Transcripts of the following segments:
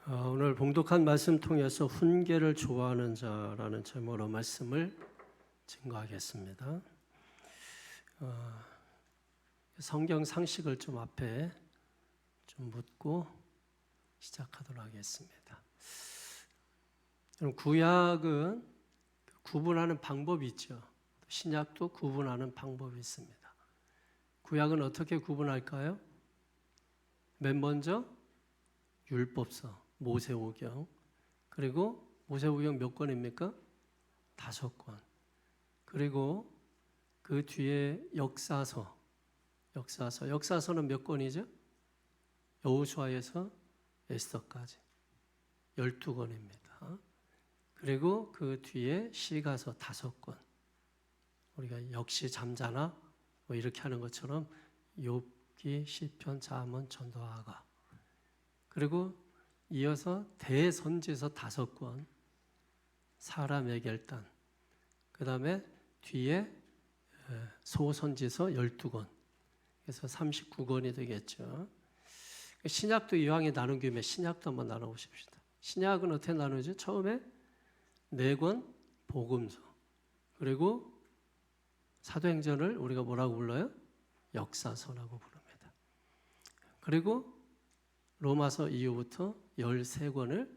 오늘 봉독한 말씀 통해서 훈계를 좋아하는 자라는 제목으로 말씀을 증거하겠습니다. 성경 상식을 좀 앞에 좀 묻고 시작하도록 하겠습니다. 구약은 구분하는 방법이 있죠. 신약도 구분하는 방법이 있습니다. 구약은 어떻게 구분할까요? 맨 먼저 율법서, 모세오경, 그리고 모세오경 몇 권입니까? 5권. 그리고 그 뒤에 역사서는 몇 권이죠? 여호수아에서 에스더까지 12권입니다. 그리고 그 뒤에 시가서 5권. 우리가 역시 잠자나 뭐 이렇게 하는 것처럼 욥기, 시편, 잠언, 전도, 아가. 그리고 이어서 대선지서 5권, 사람의 결단, 그 다음에 뒤에 소선지서 12권, 그래서 39권이 되겠죠. 신약도 이왕에 나눈 김에 신약도 한번 나눠보십시다. 신약은 어떻게 나누죠? 처음에 4권 복음서, 그리고 사도행전을 우리가 뭐라고 불러요? 역사서라고 부릅니다. 그리고 로마서 이후부터 13권을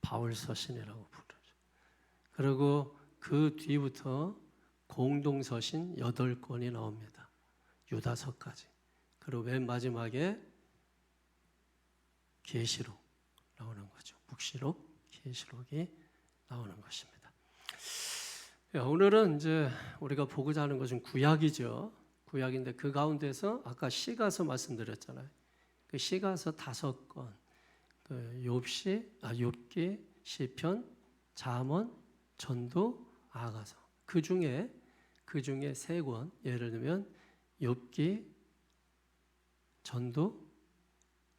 바울서신이라고 부르죠. 그리고 그 뒤부터 공동서신 8권이 나옵니다. 유다서까지. 그리고 맨 마지막에 계시록 나오는 거죠. 묵시록, 계시록이 나오는 것입니다. 오늘은 이제 우리가 보고자 하는 것은 구약이죠. 구약인데 그 가운데서 아까 시가서 말씀드렸잖아요. 그 시가서 5권, 욥기, 시편, 잠언, 전도, 아가서. 그 중에 3권, 예를 들면 욥기, 전도,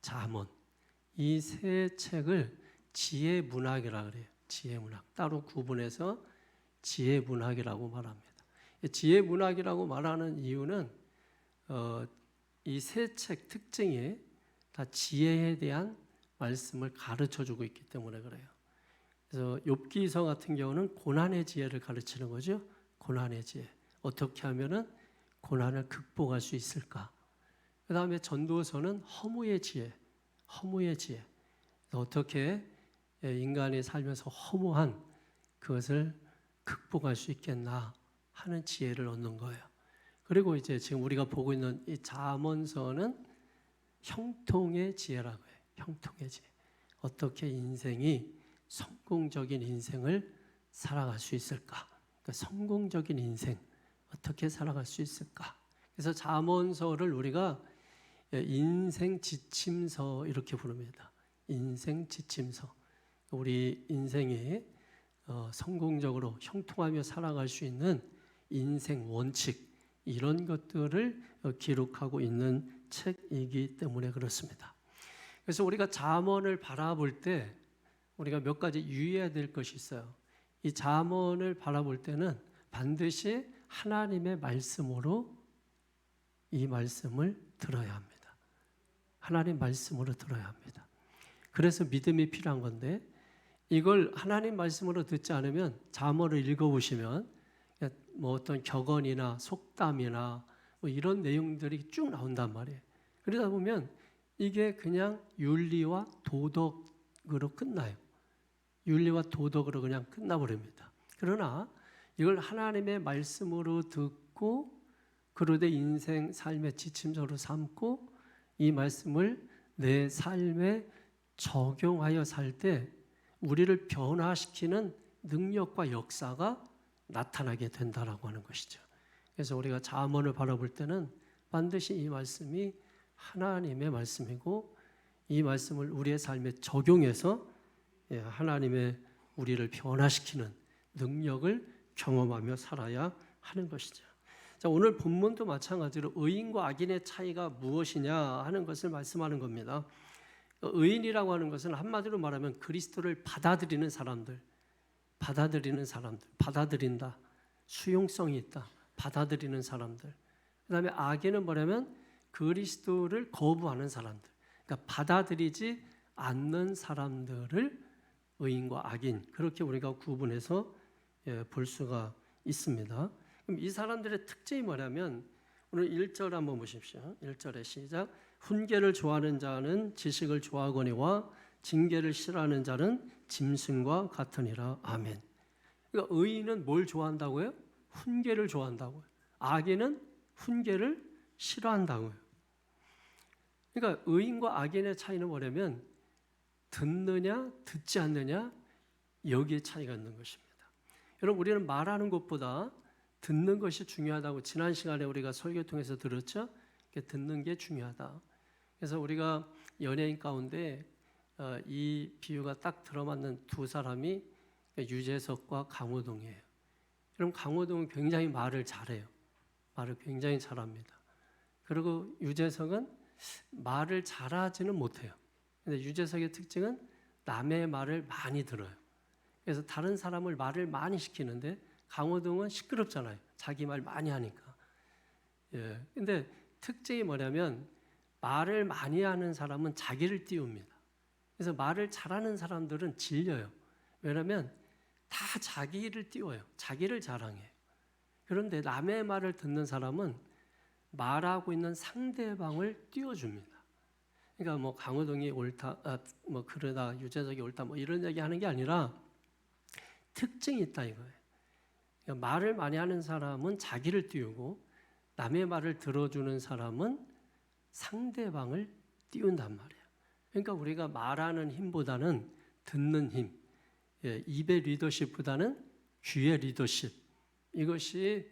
잠언. 이 3책을 지혜문학이라고 그래요. 지혜문학. 따로 구분해서 지혜문학이라고 말합니다. 지혜문학이라고 말하는 이유는 이 3책 특징이 다 지혜에 대한 말씀을 가르쳐주고 있기 때문에 그래요. 그래서 욥기서 같은 경우는 고난의 지혜를 가르치는 거죠. 고난의 지혜. 어떻게 하면은 고난을 극복할 수 있을까? 그 다음에 전도서는 허무의 지혜. 어떻게 인간이 살면서 허무한 그것을 극복할 수 있겠나 하는 지혜를 얻는 거예요. 그리고 이제 지금 우리가 보고 있는 이 잠언서는 형통의 지혜라고 해요. 형통의 지혜. 어떻게 인생이 성공적인 인생을 살아갈 수 있을까? 그러니까 성공적인 인생 어떻게 살아갈 수 있을까? 그래서 잠언서를 우리가 인생 지침서 이렇게 부릅니다. 인생 지침서. 우리 인생이 성공적으로 형통하며 살아갈 수 있는 인생 원칙 이런 것들을 기록하고 있는 책이기 때문에 그렇습니다. 그래서 우리가 잠언을 바라볼 때 우리가 몇 가지 유의해야 될 것이 있어요. 이 잠언을 바라볼 때는 반드시 하나님의 말씀으로 이 말씀을 들어야 합니다. 하나님 말씀으로 들어야 합니다. 그래서 믿음이 필요한 건데 이걸 하나님 말씀으로 듣지 않으면 잠언을 읽어보시면 뭐 어떤 격언이나 속담이나 뭐 이런 내용들이 쭉 나온단 말이에요. 그러다 보면 이게 그냥 윤리와 도덕으로 끝나요. 윤리와 도덕으로 그냥 끝나버립니다. 그러나 이걸 하나님의 말씀으로 듣고 그러되 인생 삶의 지침서로 삼고 이 말씀을 내 삶에 적용하여 살 때 우리를 변화시키는 능력과 역사가 나타나게 된다라고 하는 것이죠. 그래서 우리가 잠언을 바라볼 때는 반드시 이 말씀이 하나님의 말씀이고 이 말씀을 우리의 삶에 적용해서 하나님의 우리를 변화시키는 능력을 경험하며 살아야 하는 것이죠. 자, 오늘 본문도 마찬가지로 의인과 악인의 차이가 무엇이냐 하는 것을 말씀하는 겁니다. 의인이라고 하는 것은 한마디로 말하면 그리스도를 받아들이는 사람들, 받아들인다, 수용성이 있다, 받아들이는 사람들. 그 다음에 악인은 뭐냐면 그리스도를 거부하는 사람들. 그러니까 받아들이지 않는 사람들을 의인과 악인 그렇게 우리가 구분해서 볼 수가 있습니다. 그럼 이 사람들의 특징이 뭐냐면 오늘 1절 한번 보십시오. 1절에 시작. 훈계를 좋아하는 자는 지식을 좋아하거니와 징계를 싫어하는 자는 짐승과 같으니라. 아멘. 그러니까 의인은 뭘 좋아한다고요? 훈계를 좋아한다고요. 악인은 훈계를 싫어한다고요. 그러니까 의인과 악인의 차이는 뭐냐면 듣느냐 듣지 않느냐 여기에 차이가 있는 것입니다. 여러분 우리는 말하는 것보다 듣는 것이 중요하다고 지난 시간에 우리가 설교 통해서 들었죠. 듣는 게 중요하다. 그래서 우리가 연예인 가운데 이 비유가 딱 들어맞는 두 사람이 유재석과 강호동이에요. 그럼 강호동은 굉장히 말을 잘해요. 말을 굉장히 잘합니다. 그리고 유재석은 말을 잘하지는 못해요. 근데 유재석의 특징은 남의 말을 많이 들어요. 그래서 다른 사람을 말을 많이 시키는데 강호동은 시끄럽잖아요. 자기 말 많이 하니까. 근데 특징이 뭐냐면 말을 많이 하는 사람은 자기를 띄웁니다. 그래서 말을 잘하는 사람들은 질려요. 왜냐하면 다 자기를 띄워요. 자기를 자랑해요. 그런데 남의 말을 듣는 사람은 말하고 있는 상대방을 띄워줍니다. 그러니까 뭐 강호동이 옳다, 뭐 그러다 유재석이 옳다, 뭐 이런 얘기하는 게 아니라 특징이 있다 이거예요. 그러니까 말을 많이 하는 사람은 자기를 띄우고 남의 말을 들어주는 사람은 상대방을 띄운단 말이에요. 그러니까 우리가 말하는 힘보다는 듣는 힘, 입의 리더십보다는 귀의 리더십 이것이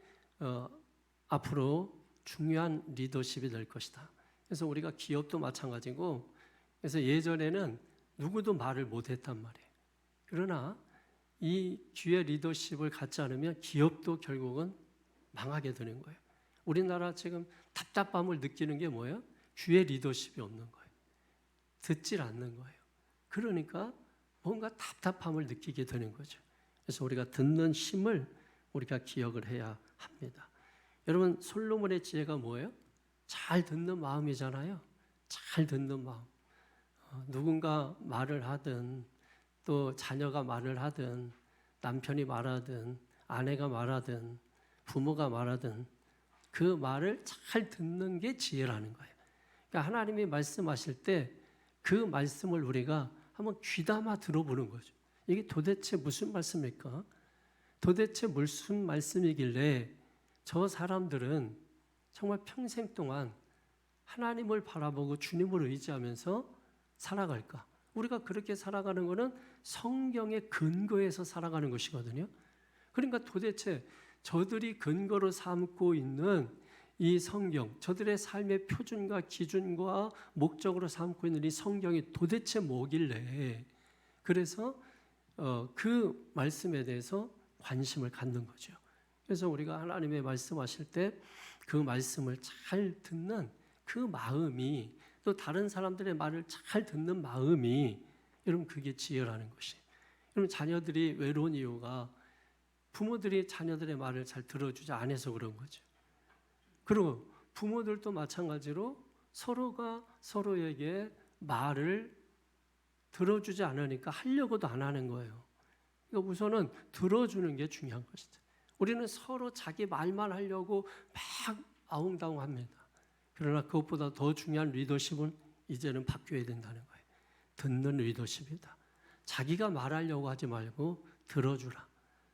앞으로 중요한 리더십이 될 것이다. 그래서 우리가 기업도 마찬가지고 그래서 예전에는 누구도 말을 못했단 말이에요. 그러나 이 귀의 리더십을 갖지 않으면 기업도 결국은 망하게 되는 거예요. 우리나라 지금 답답함을 느끼는 게 뭐예요? 귀의 리더십이 없는 거예요. 듣질 않는 거예요. 그러니까 뭔가 답답함을 느끼게 되는 거죠. 그래서 우리가 듣는 힘을 우리가 기억을 해야 합니다. 여러분 솔로몬의 지혜가 뭐예요? 잘 듣는 마음이잖아요. 잘 듣는 마음. 누군가 말을 하든 또 자녀가 말을 하든 남편이 말하든 아내가 말하든 부모가 말하든 그 말을 잘 듣는 게 지혜라는 거예요. 그러니까 하나님이 말씀하실 때 그 말씀을 우리가 한번 귀담아 들어보는 거죠. 이게 도대체 무슨 말씀일까? 도대체 무슨 말씀이길래 저 사람들은 정말 평생 동안 하나님을 바라보고 주님을 의지하면서 살아갈까? 우리가 그렇게 살아가는 것은 성경의 근거에서 살아가는 것이거든요. 그러니까 도대체 저들이 근거로 삼고 있는 이 성경, 저들의 삶의 표준과 기준과 목적으로 삼고 있는 이 성경이 도대체 뭐길래 그래서 그 말씀에 대해서 관심을 갖는 거죠. 그래서 우리가 하나님의 말씀하실 때 그 말씀을 잘 듣는 그 마음이 또 다른 사람들의 말을 잘 듣는 마음이 여러분 그게 지혜라는 것이에요. 여러분 자녀들이 외로운 이유가 부모들이 자녀들의 말을 잘 들어주지 않아서 그런 거죠. 그리고 부모들도 마찬가지로 서로가 서로에게 말을 들어주지 않으니까 하려고도 안 하는 거예요. 그러니까 우선은 들어주는 게 중요한 것이죠. 우리는 서로 자기 말만 하려고 막 아웅다웅합니다. 그러나 그것보다 더 중요한 리더십은 이제는 바뀌어야 된다는 거예요. 듣는 리더십이다. 자기가 말하려고 하지 말고 들어주라.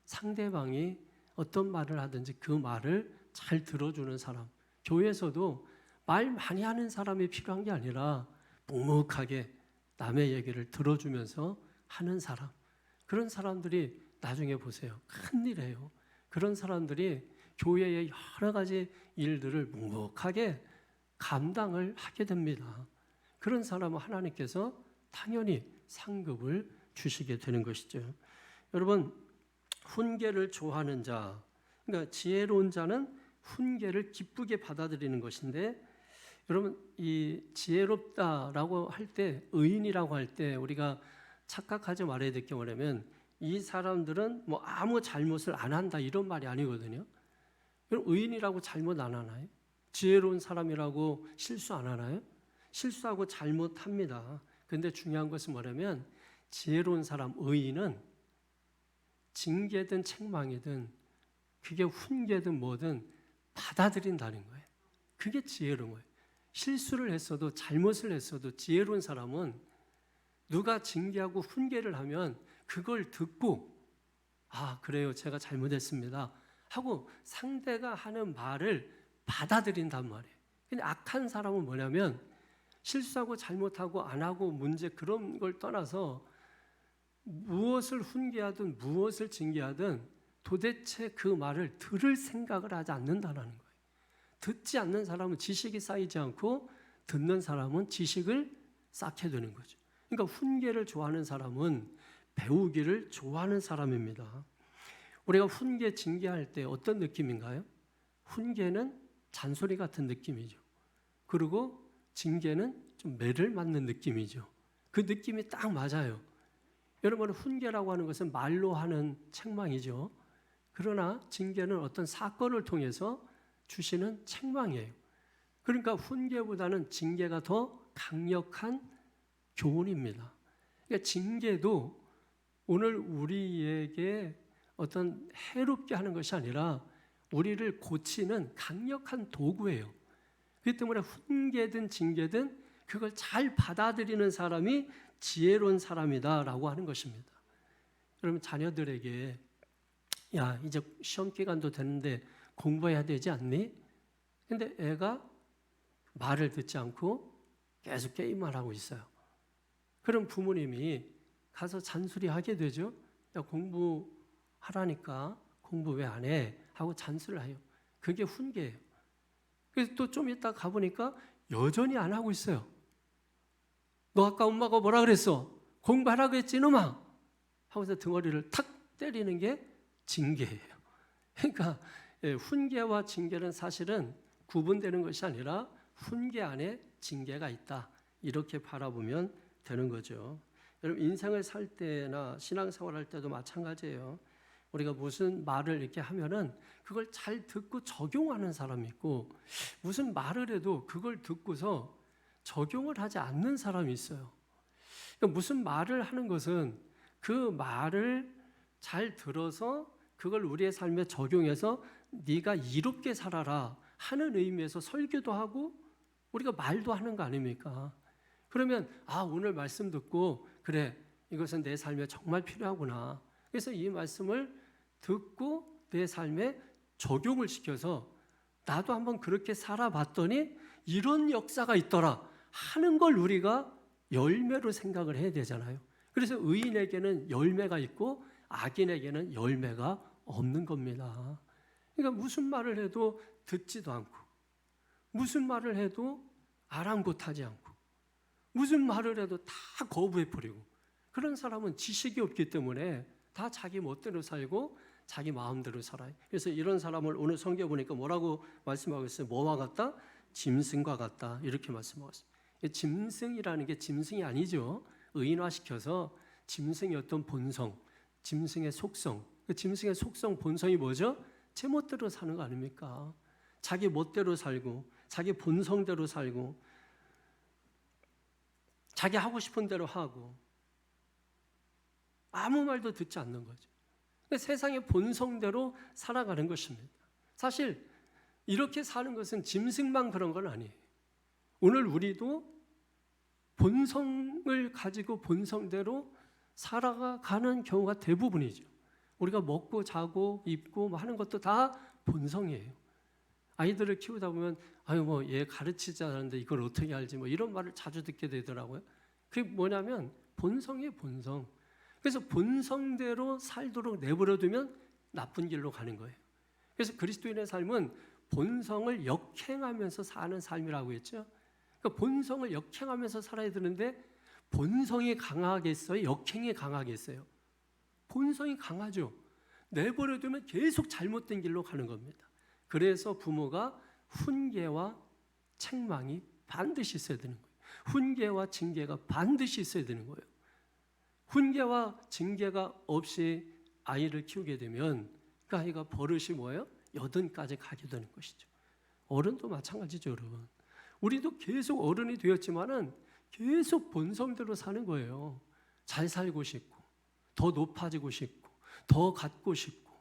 상대방이 어떤 말을 하든지 그 말을 잘 들어주는 사람. 교회에서도 말 많이 하는 사람이 필요한 게 아니라 묵묵하게 남의 얘기를 들어주면서 하는 사람. 그런 사람들이 나중에 보세요. 큰일이에요. 그런 사람들이 교회의 여러 가지 일들을 묵묵하게 감당을 하게 됩니다. 그런 사람은 하나님께서 당연히 상급을 주시게 되는 것이죠. 여러분, 훈계를 좋아하는 자, 그러니까 지혜로운 자는 훈계를 기쁘게 받아들이는 것인데, 여러분 이 지혜롭다라고 할 때, 의인이라고 할 때 우리가 착각하지 말아야 될 게 뭐냐면 이 사람들은 뭐 아무 잘못을 안 한다 이런 말이 아니거든요. 여러분 의인이라고 잘못 안 하나요? 지혜로운 사람이라고 실수 안 하나요? 실수하고 잘못합니다. 그런데 중요한 것은 뭐냐면 지혜로운 사람, 의인은 징계든 책망이든 그게 훈계든 뭐든 받아들인다는 거예요. 그게 지혜로운 거예요. 실수를 했어도 잘못을 했어도 지혜로운 사람은 누가 징계하고 훈계를 하면 그걸 듣고 아 그래요 제가 잘못했습니다 하고 상대가 하는 말을 받아들인단 말이에요. 근데 악한 사람은 뭐냐면 실수하고 잘못하고 안 하고 문제 그런 걸 떠나서 무엇을 훈계하든 무엇을 징계하든 도대체 그 말을 들을 생각을 하지 않는다는 거예요. 듣지 않는 사람은 지식이 쌓이지 않고 듣는 사람은 지식을 쌓게 되는 거죠. 그러니까 훈계를 좋아하는 사람은 배우기를 좋아하는 사람입니다. 우리가 훈계, 징계할 때 어떤 느낌인가요? 훈계는 잔소리 같은 느낌이죠. 그리고 징계는 좀 매를 맞는 느낌이죠. 그 느낌이 딱 맞아요. 여러분, 훈계라고 하는 것은 말로 하는 책망이죠. 그러나 징계는 어떤 사건을 통해서 주시는 책망이에요. 그러니까 훈계보다는 징계가 더 강력한 교훈입니다. 그러니까 징계도 오늘 우리에게 어떤 해롭게 하는 것이 아니라 우리를 고치는 강력한 도구예요. 그렇기 때문에 훈계든 징계든 그걸 잘 받아들이는 사람이 지혜로운 사람이다라고 하는 것입니다. 여러분 자녀들에게 야 이제 시험 기간도 됐는데 공부해야 되지 않니? 근데 애가 말을 듣지 않고 계속 게임만 하고 있어요. 그럼 부모님이 가서 잔소리하게 되죠. 야 공부하라니까 공부 왜 안 해? 하고 잔소리를 해요. 그게 훈계예요. 그래서 또 좀 이따 가보니까 여전히 안 하고 있어요. 너 아까 엄마가 뭐라 그랬어? 공부하라고 했지 놈아? 하고서 등어리를 탁 때리는 게 징계예요. 그러니까 훈계와 징계는 사실은 구분되는 것이 아니라 훈계 안에 징계가 있다. 이렇게 바라보면 되는 거죠. 여러분 인생을 살 때나 신앙생활 할 때도 마찬가지예요. 우리가 무슨 말을 이렇게 하면은 그걸 잘 듣고 적용하는 사람이 있고 무슨 말을 해도 그걸 듣고서 적용을 하지 않는 사람이 있어요. 그러니까 무슨 말을 하는 것은 그 말을 잘 들어서 그걸 우리의 삶에 적용해서 네가 이롭게 살아라 하는 의미에서 설교도 하고 우리가 말도 하는 거 아닙니까? 그러면 아 오늘 말씀 듣고 그래 이것은 내 삶에 정말 필요하구나. 그래서 이 말씀을 듣고 내 삶에 적용을 시켜서 나도 한번 그렇게 살아봤더니 이런 역사가 있더라 하는 걸 우리가 열매로 생각을 해야 되잖아요. 그래서 의인에게는 열매가 있고 악인에게는 열매가 없는 겁니다. 그러니까 무슨 말을 해도 듣지도 않고 무슨 말을 해도 아랑곳하지 않고 무슨 말을 해도 다 거부해버리고 그런 사람은 지식이 없기 때문에 다 자기 멋대로 살고 자기 마음대로 살아요. 그래서 이런 사람을 오늘 성경에 보니까 뭐라고 말씀하고 있어요? 뭐와 같다? 짐승과 같다. 이렇게 말씀하고 있어요. 짐승이라는 게 짐승이 아니죠. 의인화시켜서 짐승의 어떤 본성, 짐승의 속성. 그 짐승의 속성, 본성이 뭐죠? 제 멋대로 사는 거 아닙니까? 자기 멋대로 살고 자기 본성대로 살고 자기 하고 싶은 대로 하고 아무 말도 듣지 않는 거죠. 세상의 본성대로 살아가는 것입니다. 사실 이렇게 사는 것은 짐승만 그런 건 아니에요. 오늘 우리도 본성을 가지고 본성대로 살아가는 경우가 대부분이죠. 우리가 먹고 자고 입고 뭐 하는 것도 다 본성이에요. 아이들을 키우다 보면 아유 뭐 얘 가르치지 않았는데 이걸 어떻게 알지 뭐 이런 말을 자주 듣게 되더라고요. 그게 뭐냐면 본성이에요, 본성. 그래서 본성대로 살도록 내버려두면 나쁜 길로 가는 거예요. 그래서 그리스도인의 삶은 본성을 역행하면서 사는 삶이라고 했죠. 그러니까 본성을 역행하면서 살아야 되는데 본성이 강하겠어요? 역행이 강하겠어요? 본성이 강하죠. 내버려두면 계속 잘못된 길로 가는 겁니다. 그래서 부모가 훈계와 책망이 반드시 있어야 되는 거예요. 훈계와 징계가 반드시 있어야 되는 거예요. 훈계와 징계가 없이 아이를 키우게 되면 그 아이가 버릇이 뭐예요? 여든까지 가게 되는 것이죠. 어른도 마찬가지죠, 여러분. 우리도 계속 어른이 되었지만은 계속 본성대로 사는 거예요. 잘 살고 싶고, 더 높아지고 싶고, 더 갖고 싶고,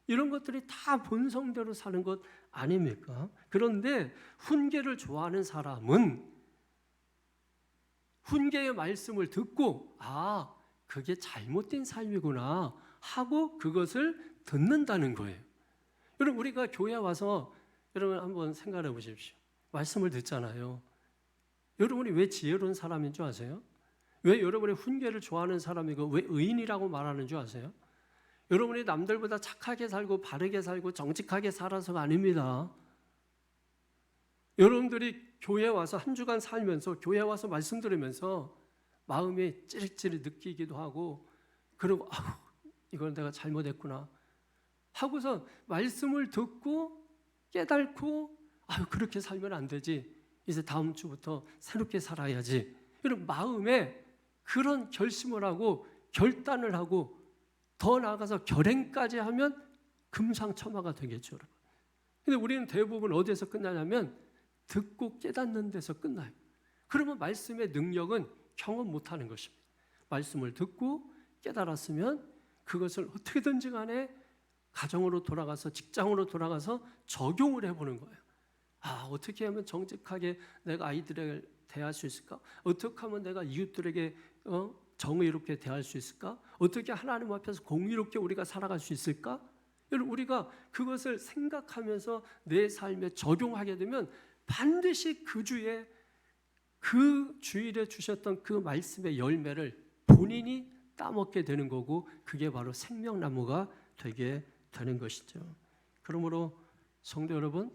이런 것들이 다 본성대로 사는 것 아닙니까? 그런데 훈계를 좋아하는 사람은 훈계의 말씀을 듣고 아, 그게 잘못된 삶이구나 하고 그것을 듣는다는 거예요. 여러분, 우리가 교회 와서 여러분 한번 생각해 보십시오. 말씀을 듣잖아요. 여러분이 왜 지혜로운 사람인 줄 아세요? 왜 여러분의 훈계를 좋아하는 사람이고 왜 의인이라고 말하는 줄 아세요? 여러분이 남들보다 착하게 살고 바르게 살고 정직하게 살아서가 아닙니다. 여러분들이 교회 와서 한 주간 살면서 교회 와서 말씀 들으면서 마음이 찌릿찌릿 느끼기도 하고 그리고 아우 이건 내가 잘못했구나 하고서 말씀을 듣고 깨닫고 아유 그렇게 살면 안 되지 이제 다음 주부터 새롭게 살아야지 이런 마음에 그런 결심을 하고 결단을 하고 더 나아가서 결행까지 하면 금상첨화가 되겠죠, 여러분. 근데 우리는 대부분 어디에서 끝나냐면 듣고 깨닫는 데서 끝나요. 그러면 말씀의 능력은 경험 못하는 것입니다. 말씀을 듣고 깨달았으면 그것을 어떻게든지 간에 가정으로 돌아가서 직장으로 돌아가서 적용을 해보는 거예요. 아, 어떻게 하면 정직하게 내가 아이들을 대할 수 있을까? 어떻게 하면 내가 이웃들에게 정의롭게 대할 수 있을까? 어떻게 하나님 앞에서 공의롭게 우리가 살아갈 수 있을까? 여러분, 우리가 그것을 생각하면서 내 삶에 적용하게 되면 반드시 그 주에 그 주일에 주셨던 그 말씀의 열매를 본인이 따먹게 되는 거고 그게 바로 생명나무가 되게 되는 것이죠. 그러므로 성도 여러분,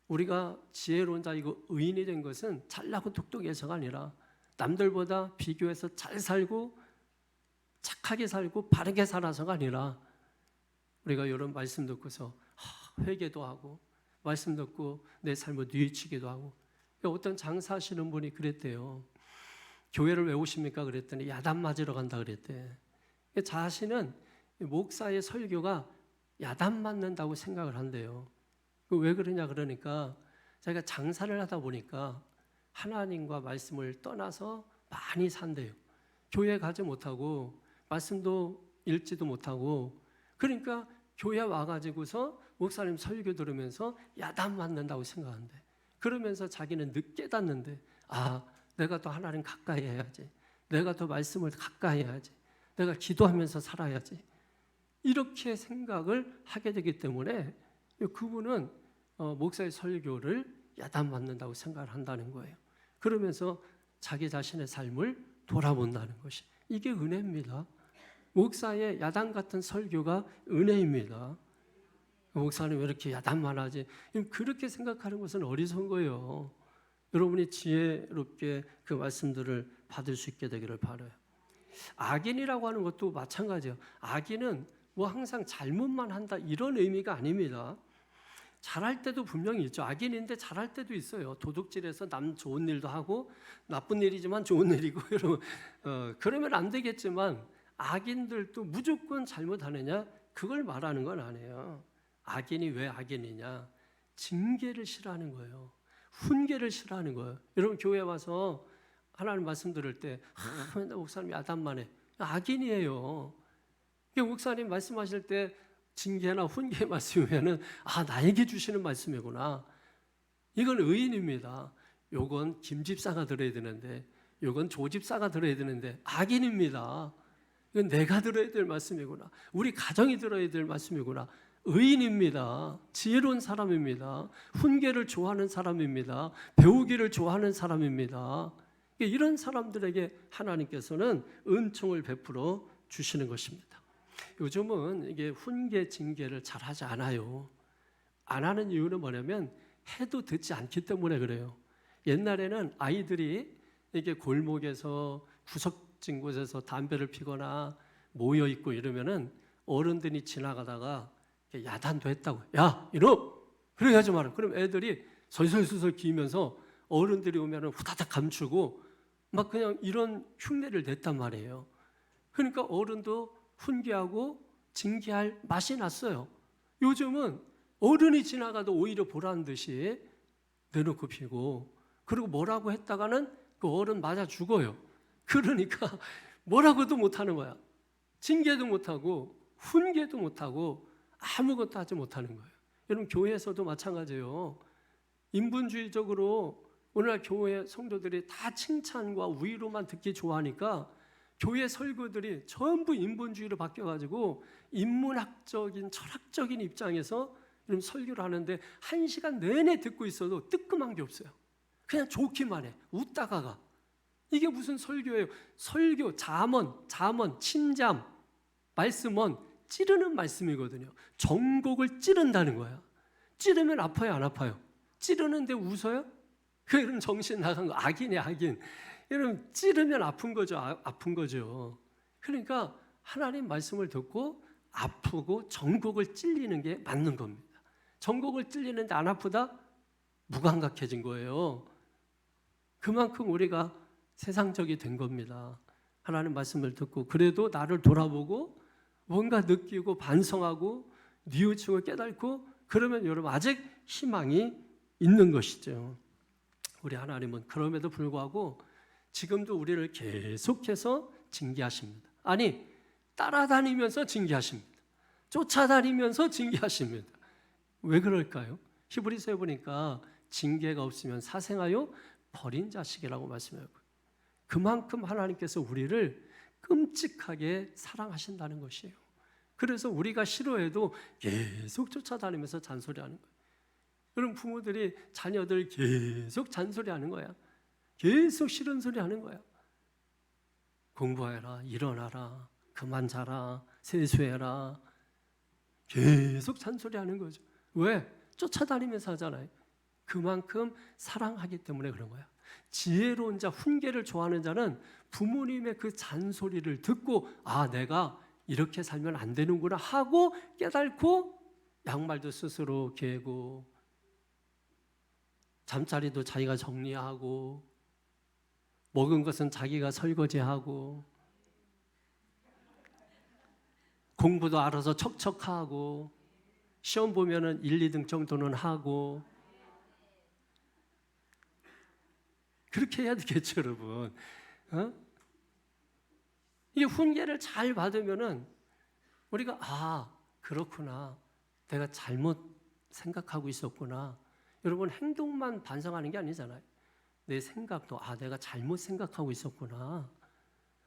우리가 지혜로운 자이고 의인이 된 것은 잘나고 똑똑해서가 아니라 남들보다 비교해서 잘 살고 착하게 살고 바르게 살아서가 아니라 우리가 이런 말씀 듣고서 회개도 하고 말씀 듣고 내 삶을 뉘우치기도 하고 어떤 장사하시는 분이 그랬대요. 교회를 왜 오십니까? 그랬더니 야단 맞으러 간다 그랬대. 자신은 목사의 설교가 야단 맞는다고 생각을 한대요. 왜 그러냐 그러니까 자기가 장사를 하다 보니까 하나님과 말씀을 떠나서 많이 산대요. 교회 가지 못하고 말씀도 읽지도 못하고 그러니까 교회 와가지고서 목사님 설교 들으면서 야단 맞는다고 생각한대. 그러면서 자기는 늦게 깨닫는데 아, 내가 더 하나님 가까이 해야지. 내가 더 말씀을 가까이 해야지. 내가 기도하면서 살아야지. 이렇게 생각을 하게 되기 때문에 그분은 목사의 설교를 야단 맞는다고 생각을 한다는 거예요. 그러면서 자기 자신의 삶을 돌아본다는 것이 이게 은혜입니다. 목사의 야단 같은 설교가 은혜입니다. 목사님 왜 이렇게 야단만 하지? 그렇게 생각하는 것은 어리석은 거예요. 여러분이 지혜롭게 그 말씀들을 받을 수 있게 되기를 바라요. 악인이라고 하는 것도 마찬가지예요. 악인은 뭐 항상 잘못만 한다 이런 의미가 아닙니다. 잘할 때도 분명히 있죠. 악인인데 잘할 때도 있어요. 도둑질해서 남 좋은 일도 하고 나쁜 일이지만 좋은 일이고 그러면 안 되겠지만 악인들도 무조건 잘못하느냐? 그걸 말하는 건 아니에요. 악인이 왜 악인이냐? 징계를 싫어하는 거예요. 훈계를 싫어하는 거예요. 여러분 교회 와서 하나님 말씀 들을 때 맨날 목사님 야단만 해. 악인이에요. 목사님 말씀하실 때 징계나 훈계 말씀이면은 아 나에게 주시는 말씀이구나. 이건 의인입니다. 요건 김 집사가 들어야 되는데 요건 조 집사가 들어야 되는데 악인입니다. 이건 내가 들어야 될 말씀이구나. 우리 가정이 들어야 될 말씀이구나. 의인입니다. 지혜로운 사람입니다. 훈계를 좋아하는 사람입니다. 배우기를 좋아하는 사람입니다. 이런 사람들에게 하나님께서는 은총을 베풀어 주시는 것입니다. 요즘은 이게 훈계, 징계를 잘 하지 않아요. 안 하는 이유는 뭐냐면 해도 듣지 않기 때문에 그래요. 옛날에는 아이들이 이게 골목에서 구석진 곳에서 담배를 피거나 모여 있고 이러면은 어른들이 지나가다가 야단도 했다고. 야, 이놈! 그렇게 하지 마라. 그럼 애들이 설설설설 기면서 어른들이 오면은 후다닥 감추고 막 그냥 이런 흉내를 냈단 말이에요. 그러니까 어른도 훈계하고 징계할 맛이 났어요. 요즘은 어른이 지나가도 오히려 보란 듯이 내놓고 피고 그리고 뭐라고 했다가는 그 어른 맞아 죽어요. 그러니까 뭐라고도 못하는 거야. 징계도 못하고 훈계도 못하고 아무것도 하지 못하는 거예요. 여러분 교회에서도 마찬가지예요. 인본주의적으로 오늘날 교회 성도들이 다 칭찬과 위로만 듣기 좋아하니까 교회 설교들이 전부 인본주의로 바뀌어가지고 인문학적인 철학적인 입장에서 이런 설교를 하는데 1시간 내내 듣고 있어도 뜨끔한 게 없어요. 그냥 좋기만 해. 웃다가 가. 이게 무슨 설교예요? 설교, 잠언, 침잠, 말씀은 찌르는 말씀이거든요. 전곡을 찌른다는 거야. 찌르면 아파요, 안 아파요? 찌르는데 웃어요? 여러분 정신 나간 거 악인이에요, 악인. 여러분 찌르면 아픈 거죠, 아픈 거죠. 그러니까 하나님 말씀을 듣고 아프고 전곡을 찔리는 게 맞는 겁니다. 전곡을 찔리는데 안 아프다? 무감각해진 거예요. 그만큼 우리가 세상적이 된 겁니다. 하나님 말씀을 듣고 그래도 나를 돌아보고 뭔가 느끼고 반성하고 뉘우치고 깨닫고 그러면 여러분 아직 희망이 있는 것이죠. 우리 하나님은 그럼에도 불구하고 지금도 우리를 계속해서 징계하십니다. 아니 따라다니면서 징계하십니다. 쫓아다니면서 징계하십니다. 왜 그럴까요? 히브리서에 보니까 징계가 없으면 사생하여 버린 자식이라고 말씀해요. 그만큼 하나님께서 우리를 끔찍하게 사랑하신다는 것이에요. 그래서 우리가 싫어해도 계속 쫓아다니면서 잔소리하는 거예요. 여러분 부모들이 자녀들 계속 잔소리하는 거야. 계속 싫은 소리 하는 거야. 공부해라, 일어나라, 그만 자라, 세수해라. 계속 잔소리하는 거죠. 왜? 쫓아다니면서 하잖아요. 그만큼 사랑하기 때문에 그런 거야. 지혜로운 자, 훈계를 좋아하는 자는 부모님의 그 잔소리를 듣고 아, 내가 이렇게 살면 안 되는구나 하고 깨닫고 양말도 스스로 개고 잠자리도 자기가 정리하고 먹은 것은 자기가 설거지하고 공부도 알아서 척척하고 시험 보면은 1, 2등 정도는 하고 그렇게 해야 되겠죠, 여러분. 이게 훈계를 잘 받으면은 우리가 아, 그렇구나. 내가 잘못 생각하고 있었구나. 여러분 행동만 반성하는 게 아니잖아요. 내 생각도 아, 내가 잘못 생각하고 있었구나.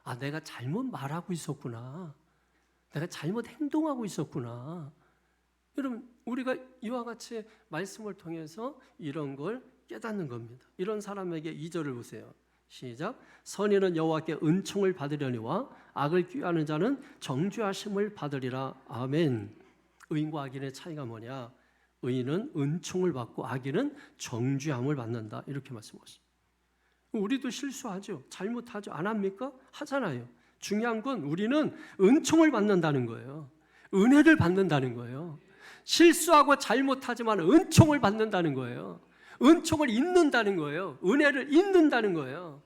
아, 내가 잘못 말하고 있었구나. 내가 잘못 행동하고 있었구나. 여러분 우리가 이와 같이 말씀을 통해서 이런 걸 깨닫는 겁니다. 이런 사람에게 2절을 보세요. 시작. 선인은 여호와께 은총을 받으려니와 악을 꾀하는 자는 정죄하심을 받으리라. 아멘. 의인과 악인의 차이가 뭐냐? 의인은 은총을 받고 악인은 정죄함을 받는다. 이렇게 말씀하셨습니다. 우리도 실수하죠. 잘못하죠. 안 합니까? 하잖아요. 중요한 건 우리는 은총을 받는다는 거예요. 은혜를 받는다는 거예요. 실수하고 잘못하지만 은총을 받는다는 거예요. 은총을 잊는다는 거예요. 은혜를 잊는다는 거예요.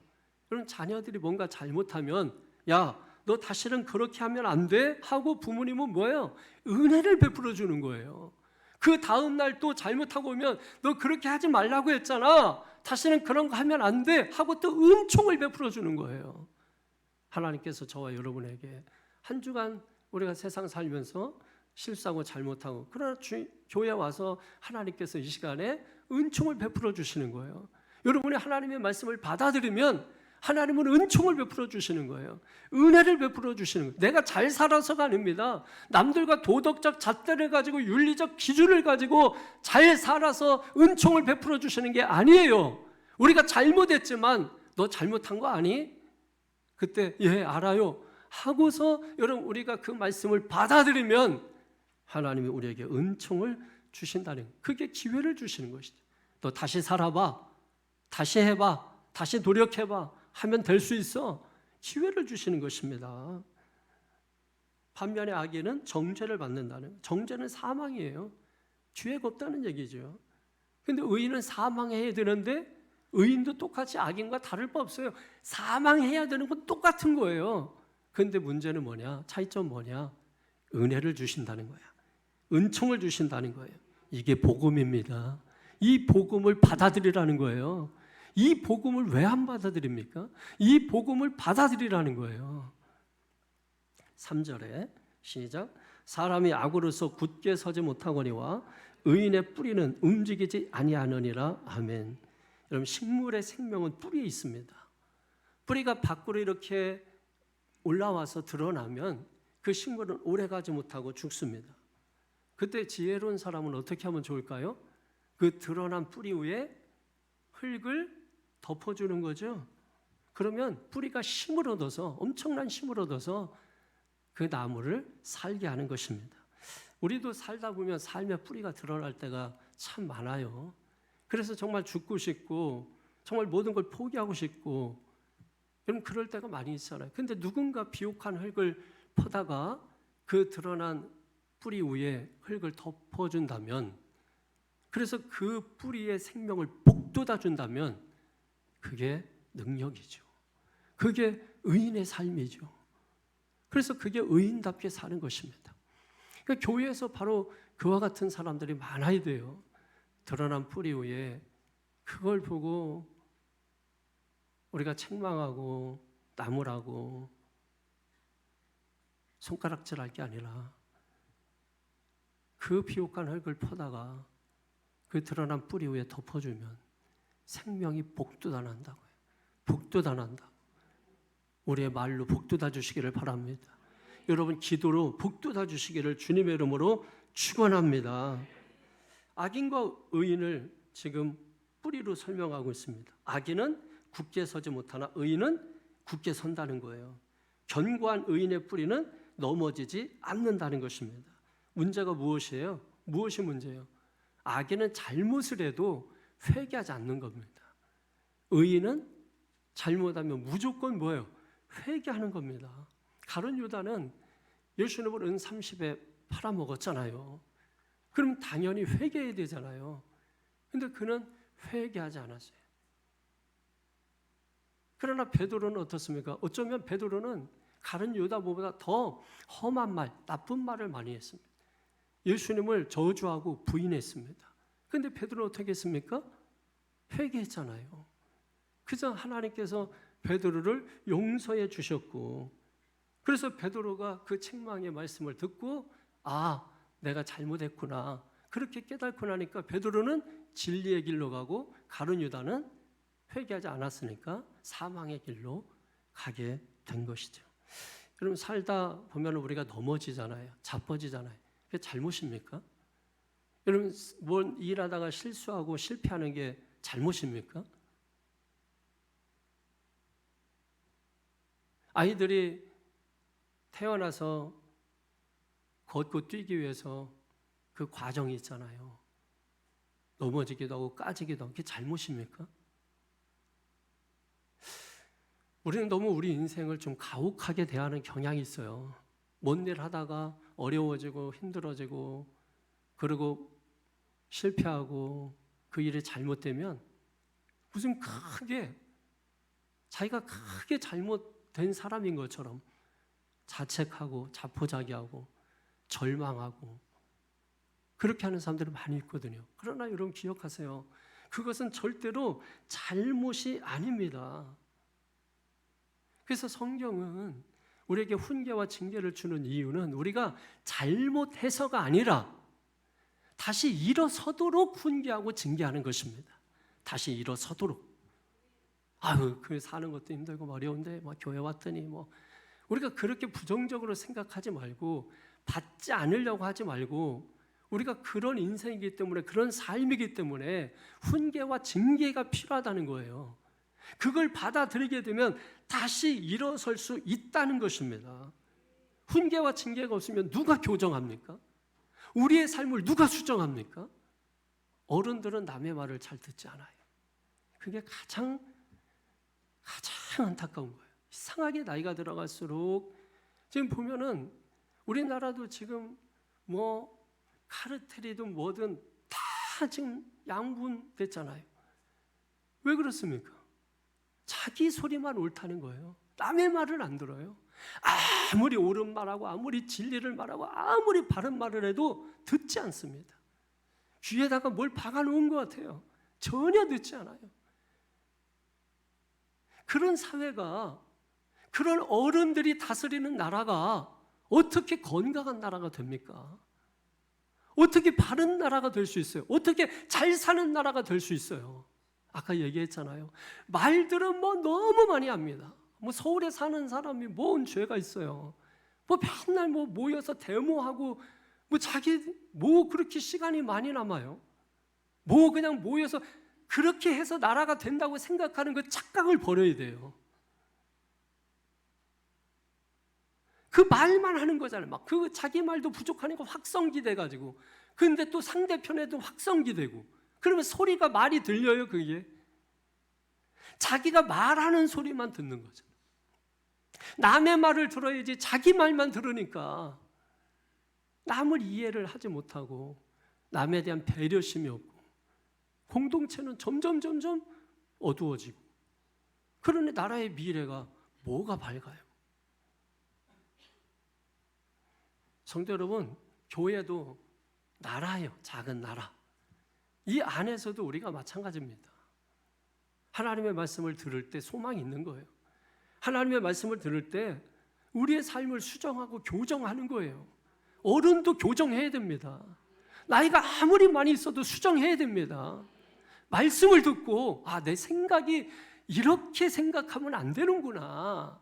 그럼 자녀들이 뭔가 잘못하면 야, 너 다시는 그렇게 하면 안 돼? 하고 부모님은 뭐예요? 은혜를 베풀어 주는 거예요. 그 다음 날 또 잘못하고 오면 너 그렇게 하지 말라고 했잖아. 다시는 그런 거 하면 안 돼. 하고 또 은총을 베풀어 주는 거예요. 하나님께서 저와 여러분에게 한 주간 우리가 세상 살면서 실수하고 잘못하고 그러나 교회 와서 하나님께서 이 시간에 은총을 베풀어 주시는 거예요. 여러분이 하나님의 말씀을 받아들이면 하나님은 은총을 베풀어 주시는 거예요. 은혜를 베풀어 주시는 거예요. 내가 잘 살아서가 아닙니다. 남들과 도덕적 잣대를 가지고 윤리적 기준을 가지고 잘 살아서 은총을 베풀어 주시는 게 아니에요. 우리가 잘못했지만 너 잘못한 거 아니? 그때 예 알아요 하고서 여러분 우리가 그 말씀을 받아들이면 하나님이 우리에게 은총을 주신다는 거예요. 그게 기회를 주시는 것이죠. 너 다시 살아봐, 다시 해봐, 다시 노력해봐 하면 될 수 있어. 기회를 주시는 것입니다. 반면에 악인은 정죄를 받는다는 거예요. 정죄는 사망이에요. 기회가 없다는 얘기죠. 그런데 의인은 사망해야 되는데 의인도 똑같이 악인과 다를 바 없어요. 사망해야 되는 건 똑같은 거예요. 그런데 문제는 뭐냐? 차이점 뭐냐? 은혜를 주신다는 거야. 은총을 주신다는 거예요. 이게 복음입니다. 이 복음을 받아들이라는 거예요. 이 복음을 왜 안 받아들입니까? 이 복음을 받아들이라는 거예요. 3절에 시작. 사람이 악으로서 굳게 서지 못하거니와 의인의 뿌리는 움직이지 아니하느니라. 아멘. 여러분, 식물의 생명은 뿌리에 있습니다. 뿌리가 밖으로 이렇게 올라와서 드러나면 그 식물은 오래가지 못하고 죽습니다. 그때 지혜로운 사람은 어떻게 하면 좋을까요? 그 드러난 뿌리 위에 흙을 덮어주는 거죠. 그러면 뿌리가 힘을 얻어서, 엄청난 힘을 얻어서 그 나무를 살게 하는 것입니다. 우리도 살다 보면 삶의 뿌리가 드러날 때가 참 많아요. 그래서 정말 죽고 싶고 정말 모든 걸 포기하고 싶고 여러분 그럴 때가 많이 있잖아요. 근데 누군가 비옥한 흙을 퍼다가 그 드러난 뿌리 위에 흙을 덮어준다면, 그래서 그 뿌리의 생명을 복돋아준다면 그게 능력이죠. 그게 의인의 삶이죠. 그래서 그게 의인답게 사는 것입니다. 그러니까 교회에서 바로 그와 같은 사람들이 많아야 돼요. 드러난 뿌리 위에 그걸 보고 우리가 책망하고 나무라고 손가락질할 게 아니라 그 비옥한 흙을 퍼다가 그 드러난 뿌리 위에 덮어주면 생명이 복돋아난다고요. 복돋아난다. 우리의 말로 복돋아 주시기를 바랍니다. 여러분 기도로 복돋아 주시기를 주님의 이름으로 축원합니다. 악인과 의인을 지금 뿌리로 설명하고 있습니다. 악인은 굳게 서지 못하나 의인은 굳게 선다는 거예요. 견고한 의인의 뿌리는 넘어지지 않는다는 것입니다. 문제가 무엇이에요? 무엇이 문제예요? 악인은 잘못을 해도 회개하지 않는 겁니다. 의인은 잘못하면 무조건 뭐예요? 회개하는 겁니다. 가룟 유다는 예수님을 은 30에 팔아먹었잖아요. 그럼 당연히 회개해야 되잖아요. 근데 그는 회개하지 않았어요. 그러나 베드로는 어떻습니까? 어쩌면 베드로는 가룟 유다보다 더 험한 말, 나쁜 말을 많이 했습니다. 예수님을 저주하고 부인했습니다. 그런데 베드로는 어떻게 했습니까? 회개했잖아요. 그저 하나님께서 베드로를 용서해 주셨고, 그래서 베드로가 그 책망의 말씀을 듣고 내가 잘못했구나 그렇게 깨닫고 나니까 베드로는 진리의 길로 가고 가룟 유다는 회개하지 않았으니까 사망의 길로 가게 된 것이죠. 여러분 살다 보면 우리가 넘어지잖아요. 자빠지잖아요. 그게 잘못입니까? 여러분 뭘 일하다가 실수하고 실패하는 게 잘못입니까? 아이들이 태어나서 걷고 뛰기 위해서 그 과정이 있잖아요. 넘어지기도 하고 까지기도 하고. 그게 잘못입니까? 우리는 너무 우리 인생을 좀 가혹하게 대하는 경향이 있어요. 뭔 일 하다가 어려워지고 힘들어지고 그리고 실패하고 그 일이 잘못되면 무슨 자기가 크게 잘못된 사람인 것처럼 자책하고 자포자기하고 절망하고 그렇게 하는 사람들이 많이 있거든요. 그러나 여러분 기억하세요. 그것은 절대로 잘못이 아닙니다. 그래서 성경은 우리에게 훈계와 징계를 주는 이유는 우리가 잘못해서가 아니라 다시 일어서도록 훈계하고 징계하는 것입니다. 다시 일어서도록. 그 사는 것도 힘들고 어려운데 교회 왔더니 우리가 그렇게 부정적으로 생각하지 말고 받지 않으려고 하지 말고 우리가 그런 인생이기 때문에 그런 삶이기 때문에 훈계와 징계가 필요하다는 거예요. 그걸 받아들이게 되면 다시 일어설 수 있다는 것입니다. 훈계와 징계가 없으면 누가 교정합니까? 우리의 삶을 누가 수정합니까? 어른들은 남의 말을 잘 듣지 않아요. 그게 가장 안타까운 거예요. 이상하게 나이가 들어갈수록 지금 보면은 우리나라도 지금 카르텔이든 뭐든 다 지금 양분됐잖아요. 왜 그렇습니까? 자기 소리만 옳다는 거예요. 남의 말을 안 들어요. 아무리 옳은 말하고 아무리 진리를 말하고 아무리 바른 말을 해도 듣지 않습니다. 귀에다가 뭘 박아놓은 것 같아요. 전혀 듣지 않아요. 그런 사회가, 그런 어른들이 다스리는 나라가 어떻게 건강한 나라가 됩니까? 어떻게 바른 나라가 될 수 있어요? 어떻게 잘 사는 나라가 될 수 있어요? 아까 얘기했잖아요. 말들은 뭐 너무 많이 합니다. 뭐 서울에 사는 사람이 뭔 죄가 있어요? 뭐 맨날 뭐 모여서 데모하고 뭐 자기 뭐 그렇게 시간이 많이 남아요? 뭐 그냥 모여서 그렇게 해서 나라가 된다고 생각하는 그 착각을 버려야 돼요. 그 말만 하는 거잖아요. 막 그 자기 말도 부족하니까 확성기 돼가지고, 근데 또 상대편에도 확성기 되고, 그러면 소리가 말이 들려요. 그게 자기가 말하는 소리만 듣는 거죠. 남의 말을 들어야지 자기 말만 들으니까 남을 이해를 하지 못하고 남에 대한 배려심이 없고 공동체는 점점 어두워지고, 그러니 나라의 미래가 뭐가 밝아요? 성도 여러분, 교회도 나라예요. 작은 나라. 이 안에서도 우리가 마찬가지입니다. 하나님의 말씀을 들을 때 소망이 있는 거예요. 하나님의 말씀을 들을 때 우리의 삶을 수정하고 교정하는 거예요. 어른도 교정해야 됩니다. 나이가 아무리 많이 있어도 수정해야 됩니다. 말씀을 듣고 내 생각이 이렇게 생각하면 안 되는구나.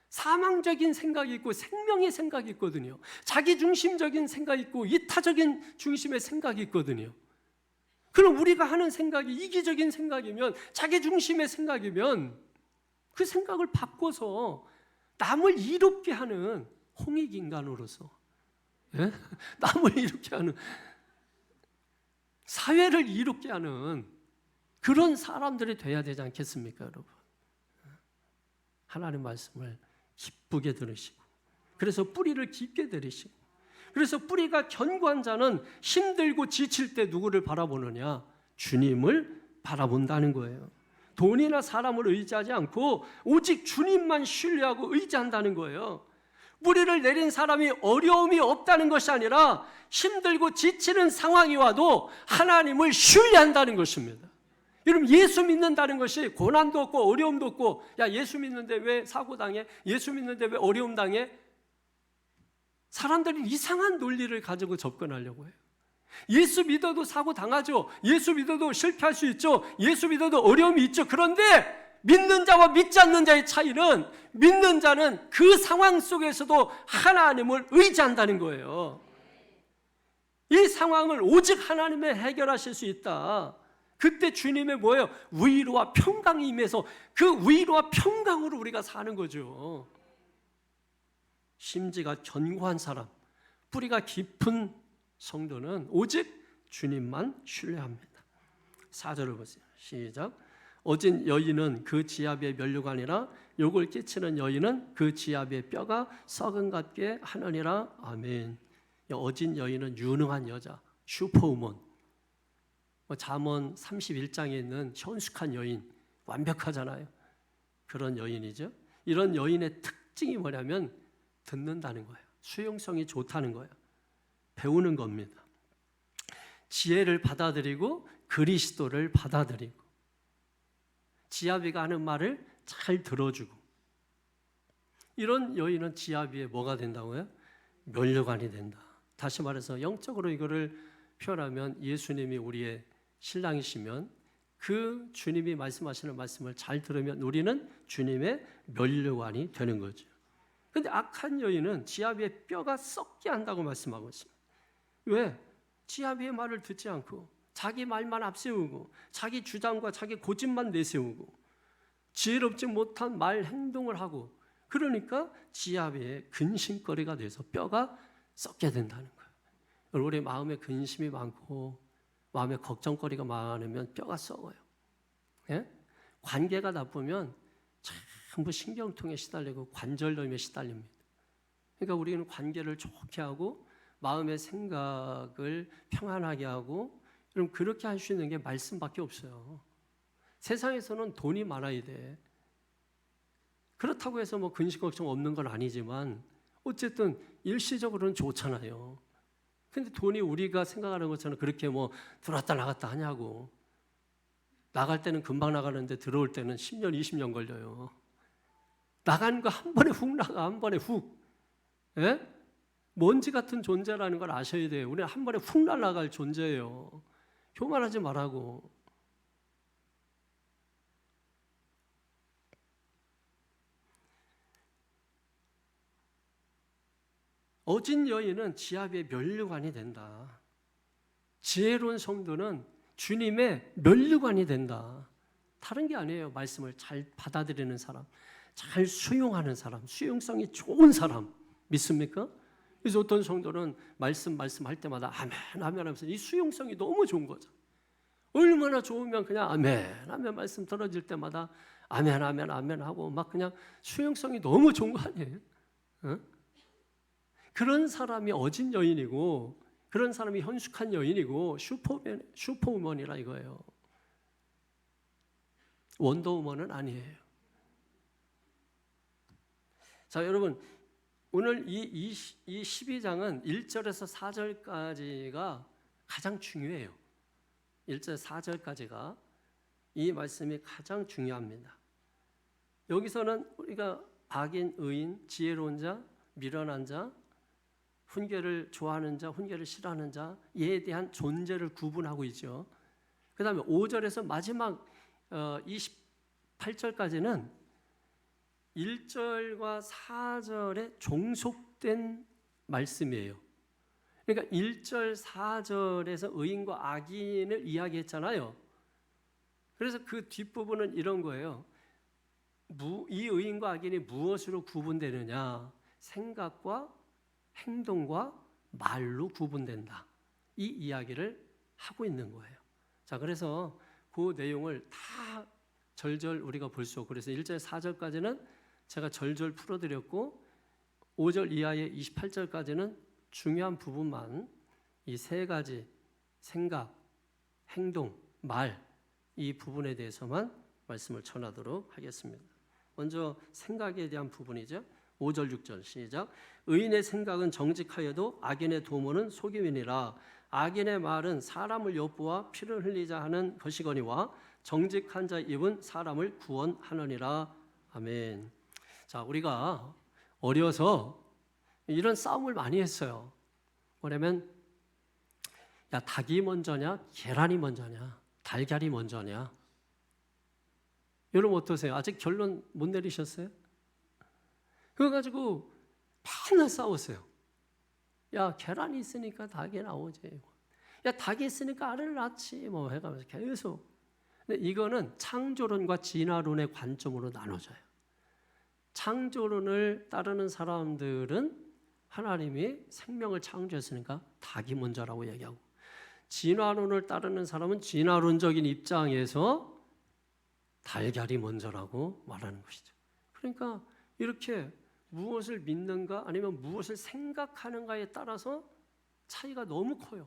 사망적인 생각이 있고 생명의 생각이 있거든요. 자기중심적인 생각이 있고 이타적인 중심의 생각이 있거든요. 그럼 우리가 하는 생각이 이기적인 생각이면, 자기중심의 생각이면 그 생각을 바꿔서 남을 이롭게 하는 홍익인간으로서, 남을 이롭게 하는, 사회를 이롭게 하는 그런 사람들이 돼야 되지 않겠습니까, 여러분? 하나님 말씀을 기쁘게 들으시고, 그래서 뿌리를 깊게 들이시고, 그래서 뿌리가 견고한 자는 힘들고 지칠 때 누구를 바라보느냐? 주님을 바라본다는 거예요. 돈이나 사람을 의지하지 않고 오직 주님만 신뢰하고 의지한다는 거예요. 뿌리를 내린 사람이 어려움이 없다는 것이 아니라 힘들고 지치는 상황이 와도 하나님을 신뢰한다는 것입니다. 여러분, 예수 믿는다는 것이 고난도 없고 어려움도 없고, 야, 예수 믿는데 왜 사고 당해? 예수 믿는데 왜 어려움 당해? 사람들이 이상한 논리를 가지고 접근하려고 해요. 예수 믿어도 사고 당하죠. 예수 믿어도 실패할 수 있죠. 예수 믿어도 어려움이 있죠. 그런데 믿는 자와 믿지 않는 자의 차이는, 믿는 자는 그 상황 속에서도 하나님을 의지한다는 거예요. 이 상황을 오직 하나님이 해결하실 수 있다. 그때 주님의 뭐예요? 위로와 평강이 임해서 그 위로와 평강으로 우리가 사는 거죠. 심지가 견고한 사람, 뿌리가 깊은 성도는 오직 주님만 신뢰합니다. 4절을 보세요. 시작. 어진 여인은 그 지아비의 면류관이라 욕을 끼치는 여인은 그 지아비의 뼈가 썩은 같게 하느니라. 아멘. 어진 여인은 유능한 여자, 슈퍼우먼. 잠언 31장에 있는 현숙한 여인, 완벽하잖아요. 그런 여인이죠. 이런 여인의 특징이 뭐냐면 듣는다는 거예요. 수용성이 좋다는 거예요. 배우는 겁니다. 지혜를 받아들이고 그리스도를 받아들이고, 지아비가 하는 말을 잘 들어주고, 이런 여인은 지아비의 뭐가 된다고요? 면류관이 된다. 다시 말해서 영적으로 이거를 표현하면, 예수님이 우리의 신랑이시면 그 주님이 말씀하시는 말씀을 잘 들으면 우리는 주님의 면류관이 되는 거죠. 그런데 악한 여인은 지아비의 뼈가 썩게 한다고 말씀하고 있습니다. 왜? 지아비의 말을 듣지 않고 자기 말만 앞세우고 자기 주장과 자기 고집만 내세우고 지혜롭지 못한 말 행동을 하고, 그러니까 지아비의 근심거리가 돼서 뼈가 썩게 된다는 거예요. 우리 마음에 근심이 많고 마음에 걱정거리가 많으면 뼈가 썩어요. 예? 관계가 나쁘면 전부 신경통에 시달리고 관절염에 시달립니다. 그러니까 우리는 관계를 좋게 하고 마음의 생각을 평안하게 하고, 그럼 그렇게 할 수 있는 게 말씀밖에 없어요. 세상에서는 돈이 많아야 돼. 그렇다고 해서 뭐 근심 걱정 없는 건 아니지만 어쨌든 일시적으로는 좋잖아요. 근데 돈이 우리가 생각하는 것처럼 그렇게 뭐 들어왔다 나갔다 하냐고. 나갈 때는 금방 나가는데 들어올 때는 10년, 20년 걸려요. 나간 거 한 번에 훅 나가, 한 번에 훅. 예? 먼지 같은 존재라는 걸 아셔야 돼요. 우리는 한 번에 훅 날아갈 존재예요. 교만하지 말라고. 어진 여인은 지압의 면류관이 된다. 지혜로운 성도는 주님의 면류관이 된다. 다른 게 아니에요. 말씀을 잘 받아들이는 사람, 잘 수용하는 사람, 수용성이 좋은 사람. 믿습니까? 그래서 어떤 성도는 말씀할 때마다 아멘, 아멘 하면서 이 수용성이 너무 좋은 거죠. 얼마나 좋으면 그냥 아멘, 아멘 말씀 들어질 때마다 아멘, 아멘, 아멘 하고 막 그냥 수용성이 너무 좋은 거 아니에요? 어? 그런 사람이 어진 여인이고 그런 사람이 현숙한 여인이고 슈퍼우먼이라 이거예요. 원더우먼은 아니에요. 자, 여러분 오늘 이 12장은 1절에서 4절까지가 가장 중요해요. 1절 4절까지가 이 말씀이 가장 중요합니다. 여기서는 우리가 악인, 의인, 지혜로운 자, 미련한 자, 훈계를 좋아하는 자, 훈계를 싫어하는 자에 대한 존재를 구분하고 있죠. 그 다음에 5절에서 마지막 28절까지는 1절과 4절에 종속된 말씀이에요. 그러니까 1절, 4절에서 의인과 악인을 이야기했잖아요. 그래서 그 뒷부분은 이런 거예요. 이 의인과 악인이 무엇으로 구분되느냐? 생각과 행동과 말로 구분된다. 이 이야기를 하고 있는 거예요. 자, 그래서 그 내용을 다 절절 우리가 볼 수 없고, 그래서 1절, 4절까지는 제가 절절 풀어드렸고 5절 이하의 28절까지는 중요한 부분만 이 세 가지 생각, 행동, 말 이 부분에 대해서만 말씀을 전하도록 하겠습니다. 먼저 생각에 대한 부분이죠. 5절, 6절 시작. 의인의 생각은 정직하여도 악인의 도모는 속임이니라. 악인의 말은 사람을 엿보아 피를 흘리자 하는 것이거니와 정직한 자의 입은 사람을 구원하느니라. 아멘. 자, 우리가 어려서 이런 싸움을 많이 했어요. 뭐냐면 야, 닭이 먼저냐 계란이 먼저냐 달걀이 먼저냐. 여러분 어떠세요? 아직 결론 못 내리셨어요? 그거 가지고 맨날 싸웠어요. 야, 계란이 있으니까 닭이 나오지. 야, 닭이 있으니까 알을 낳지. 뭐 해가면서 계속. 근데 이거는 창조론과 진화론의 관점으로 나눠져요. 창조론을 따르는 사람들은 하나님이 생명을 창조했으니까 닭이 먼저라고 얘기하고, 진화론을 따르는 사람은 진화론적인 입장에서 달걀이 먼저라고 말하는 것이죠. 그러니까 이렇게 무엇을 믿는가 아니면 무엇을 생각하는가에 따라서 차이가 너무 커요.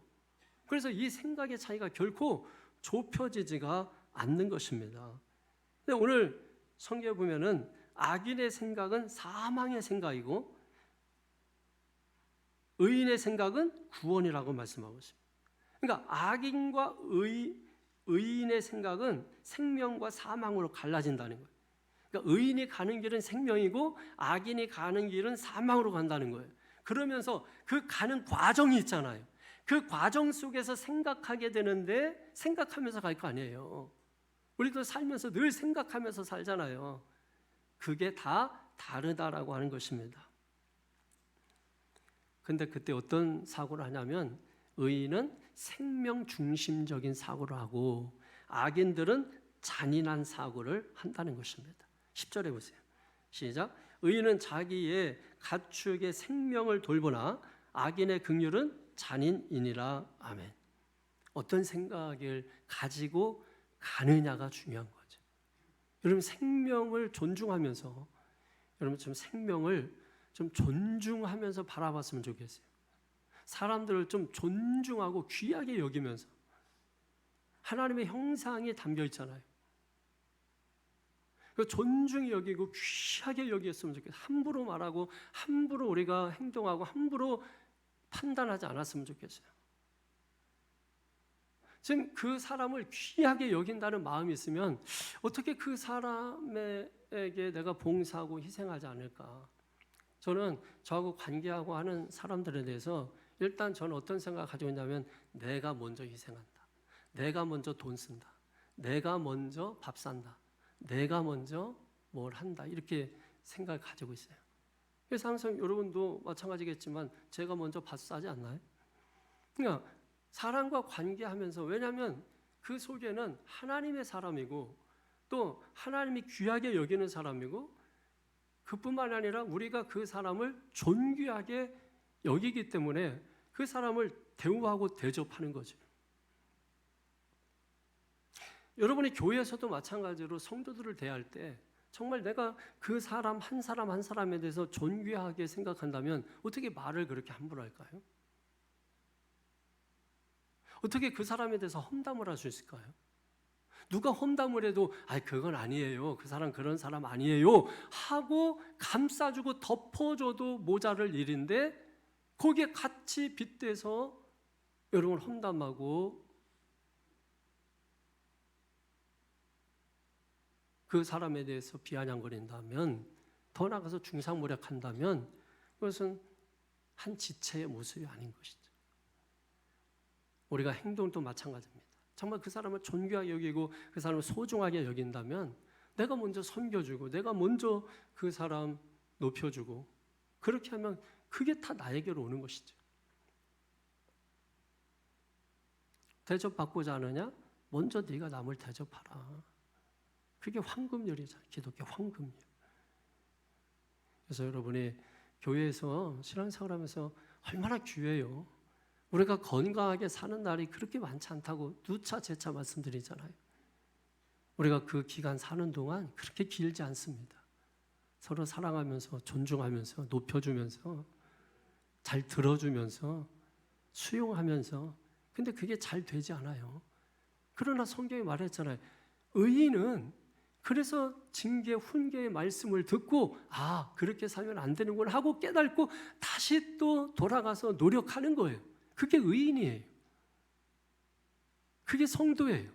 그래서 이 생각의 차이가 결코 좁혀지지가 않는 것입니다. 근데 오늘 성경에 보면은 악인의 생각은 사망의 생각이고 의인의 생각은 구원이라고 말씀하고 있습니다. 그러니까 악인과 의인의 생각은 생명과 사망으로 갈라진다는 거예요. 그러니까 의인이 가는 길은 생명이고 악인이 가는 길은 사망으로 간다는 거예요. 그러면서 그 가는 과정이 있잖아요. 그 과정 속에서 생각하게 되는데 생각하면서 갈 거 아니에요. 우리도 살면서 늘 생각하면서 살잖아요. 그게 다 다르다라고 하는 것입니다. 근데 그때 어떤 사고를 하냐면 의인은 생명 중심적인 사고를 하고 악인들은 잔인한 사고를 한다는 것입니다. 10절에 보세요. 시작. 의인은 자기의 가축의 생명을 돌보나 악인의 긍휼은 잔인이니라. 아멘. 어떤 생각을 가지고 가느냐가 중요한 거죠. 여러분 생명을 존중하면서 여러분 좀 생명을 좀 존중하면서 바라봤으면 좋겠어요. 사람들을 좀 존중하고 귀하게 여기면서 하나님의 형상이 담겨 있잖아요. 그 존중히 여기고 귀하게 여기었으면 좋겠어요. 함부로 말하고 함부로 우리가 행동하고 함부로 판단하지 않았으면 좋겠어요. 지금 그 사람을 귀하게 여긴다는 마음이 있으면 어떻게 그 사람에게 내가 봉사하고 희생하지 않을까? 저는 저하고 관계하고 하는 사람들에 대해서 일단 저는 어떤 생각을 가지고 있냐면 내가 먼저 희생한다. 내가 먼저 돈 쓴다. 내가 먼저 밥 산다. 내가 먼저 뭘 한다. 이렇게 생각을 가지고 있어요. 그래서 항상 여러분도 마찬가지겠지만 제가 먼저 밥 사지 않나요? 그러니까 사람과 관계하면서, 왜냐하면 그 속에는 하나님의 사람이고 또 하나님이 귀하게 여기는 사람이고 그뿐만 아니라 우리가 그 사람을 존귀하게 여기기 때문에 그 사람을 대우하고 대접하는 거죠. 여러분이 교회에서도 마찬가지로 성도들을 대할 때 정말 내가 그 사람 한 사람 한 사람에 대해서 존귀하게 생각한다면 어떻게 말을 그렇게 함부로 할까요? 어떻게 그 사람에 대해서 험담을 할 수 있을까요? 누가 험담을 해도 그건 아니에요. 그 사람 그런 사람 아니에요. 하고 감싸주고 덮어줘도 모자랄 일인데 거기에 같이 빗대서 여러분 험담하고 그 사람에 대해서 비아냥거린다면, 더 나아가서 중상모략한다면 그것은 한 지체의 모습이 아닌 것이죠. 우리가 행동도 마찬가지입니다. 정말 그 사람을 존귀하게 여기고 그 사람을 소중하게 여긴다면 내가 먼저 섬겨주고 내가 먼저 그 사람 높여주고 그렇게 하면 그게 다 나에게로 오는 것이죠. 대접받고자 하느냐? 먼저 네가 남을 대접하라. 그게 황금률이잖아요. 기독교 황금률. 그래서 여러분이 교회에서 신앙생활하면서 얼마나 귀해요. 우리가 건강하게 사는 날이 그렇게 많지 않다고 누차 재차 말씀드리잖아요. 우리가 그 기간 사는 동안 그렇게 길지 않습니다. 서로 사랑하면서 존중하면서 높여주면서 잘 들어주면서 수용하면서, 근데 그게 잘 되지 않아요. 그러나 성경이 말했잖아요. 의인은 그래서 징계, 훈계의 말씀을 듣고 그렇게 살면 안 되는구나 하고 깨닫고 다시 또 돌아가서 노력하는 거예요. 그게 의인이에요. 그게 성도예요.